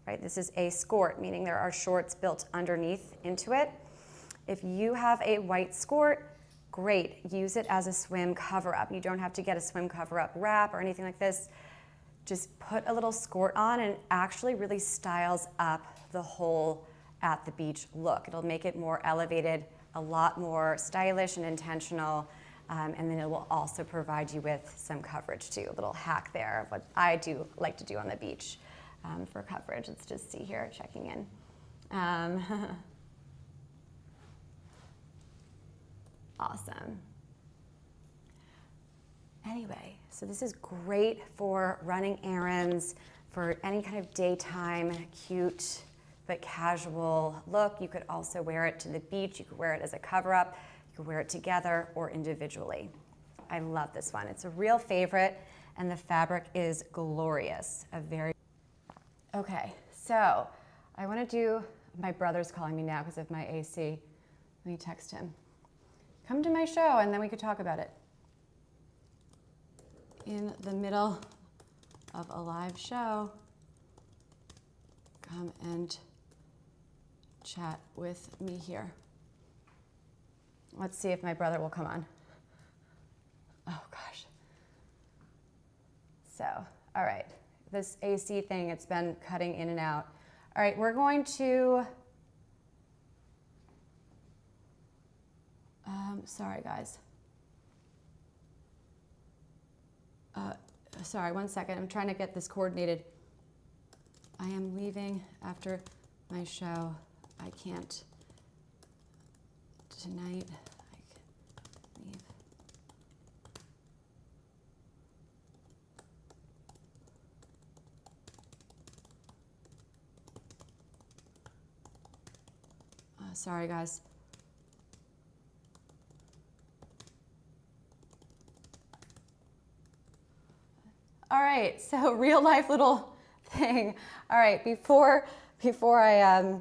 S1: right? This is a skirt, meaning there are shorts built underneath into it. If you have a white skirt, great, use it as a swim cover-up. You don't have to get a swim cover-up wrap or anything like this. Just put a little skirt on, and it actually really styles up the whole at the beach look. It'll make it more elevated, a lot more stylish and intentional, and then it will also provide you with some coverage too. A little hack there of what I do like to do on the beach for coverage. Let's just see here, checking in. Awesome. Anyway, so this is great for running errands, for any kind of daytime, cute but casual look. You could also wear it to the beach. You could wear it as a cover-up. You could wear it together or individually. I love this one. It's a real favorite, and the fabric is glorious. Okay, so I want to do, my brother's calling me now because of my AC. Let me text him. Come to my show, and then we could talk about it. In the middle of a live show, come and chat with me here. Let's see if my brother will come on. Oh gosh. So, all right, this AC thing, it's been cutting in and out. All right, we're going to, sorry guys. Sorry, one second, I'm trying to get this coordinated. I am leaving after my show. I can't tonight. I can leave. Sorry, guys. All right, so real life little thing. All right, before I,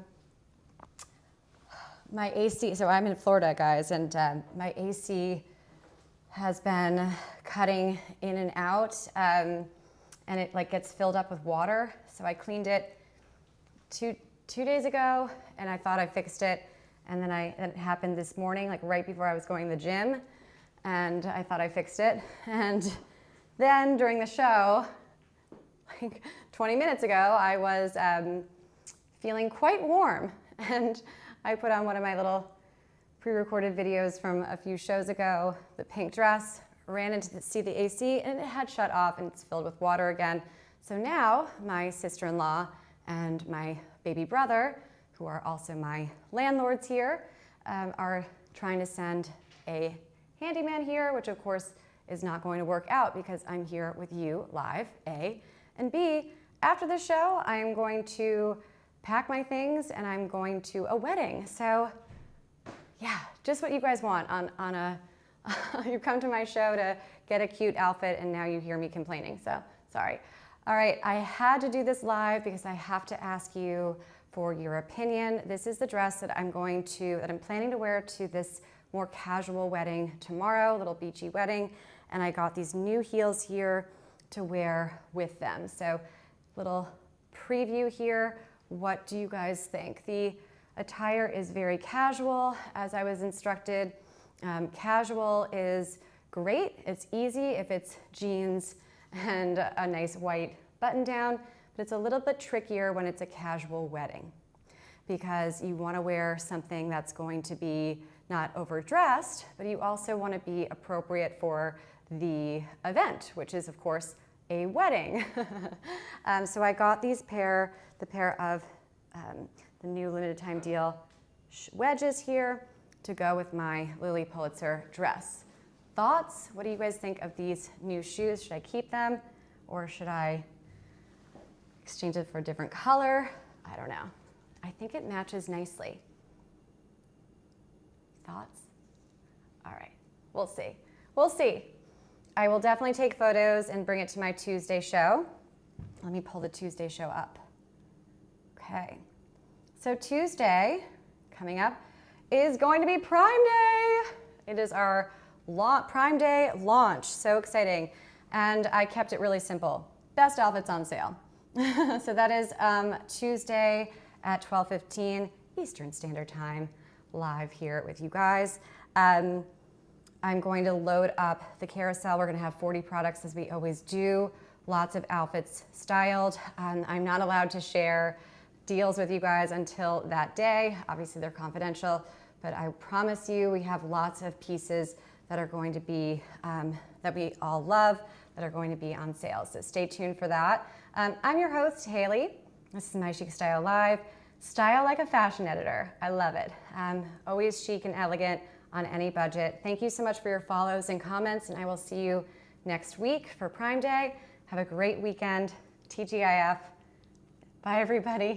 S1: my AC, so I'm in Florida, guys, and my AC has been cutting in and out, and it like gets filled up with water. So I cleaned it two days ago, and I thought I fixed it, and then it happened this morning, like right before I was going to the gym.
S2: and I thought I fixed it. And then during the show, like 20 minutes ago, I was feeling quite warm, and I put on one of my little pre-recorded videos from a few shows ago, the pink dress, ran in to see the AC, and it had shut off and it's filled with water again. So now my sister-in-law and my baby brother, who are also my landlords here, are trying to send a handyman here, which of course is not going to work out because I'm here with you live, A. And B, after the show, I'm going to pack my things and I'm going to a wedding. So yeah, just what you guys want on a, you come to my show to get a cute outfit and now you hear me complaining, so sorry. All right, I had to do this live because I have to ask you for your opinion. This is the dress that I'm planning to wear to this more casual wedding tomorrow, little beachy wedding. And I got these new heels here to wear with them. So little preview here. What do you guys think? The attire is very casual, as I was instructed. Casual is great. It's easy if it's jeans and a nice white button down, but it's a little bit trickier when it's a casual wedding because you want to wear something that's going to be not overdressed, but you also want to be appropriate for the event, which is of course a wedding. So I got the pair of the new limited time deal wedges here to go with my Lily Pulitzer dress. Thoughts? What do you guys think of these new shoes? Should I keep them or should I exchange it for a different color? I don't know. I think it matches nicely. Thoughts? All right, we'll see. We'll see. I will definitely take photos and bring it to my Tuesday show. Let me pull the Tuesday show up. Okay, so Tuesday, coming up, is going to be Prime Day. It is our Prime Day launch, so exciting. And I kept it really simple. Best outfits on sale. So that is Tuesday at 12:15 Eastern Standard Time, live here with you guys. I'm going to load up the carousel. We're gonna have 40 products as we always do. Lots of outfits styled. I'm not allowed to share deals with you guys until that day. Obviously they're confidential, but I promise you we have lots of pieces that are going to be, that we all love, that are going to be on sale. So stay tuned for that. I'm your host, Hailey. This is My Chic Style Live. Style like a fashion editor. I love it. Always chic and elegant on any budget. Thank you so much for your follows and comments, and I will see you next week for Prime Day. Have a great weekend. TGIF. Bye, everybody.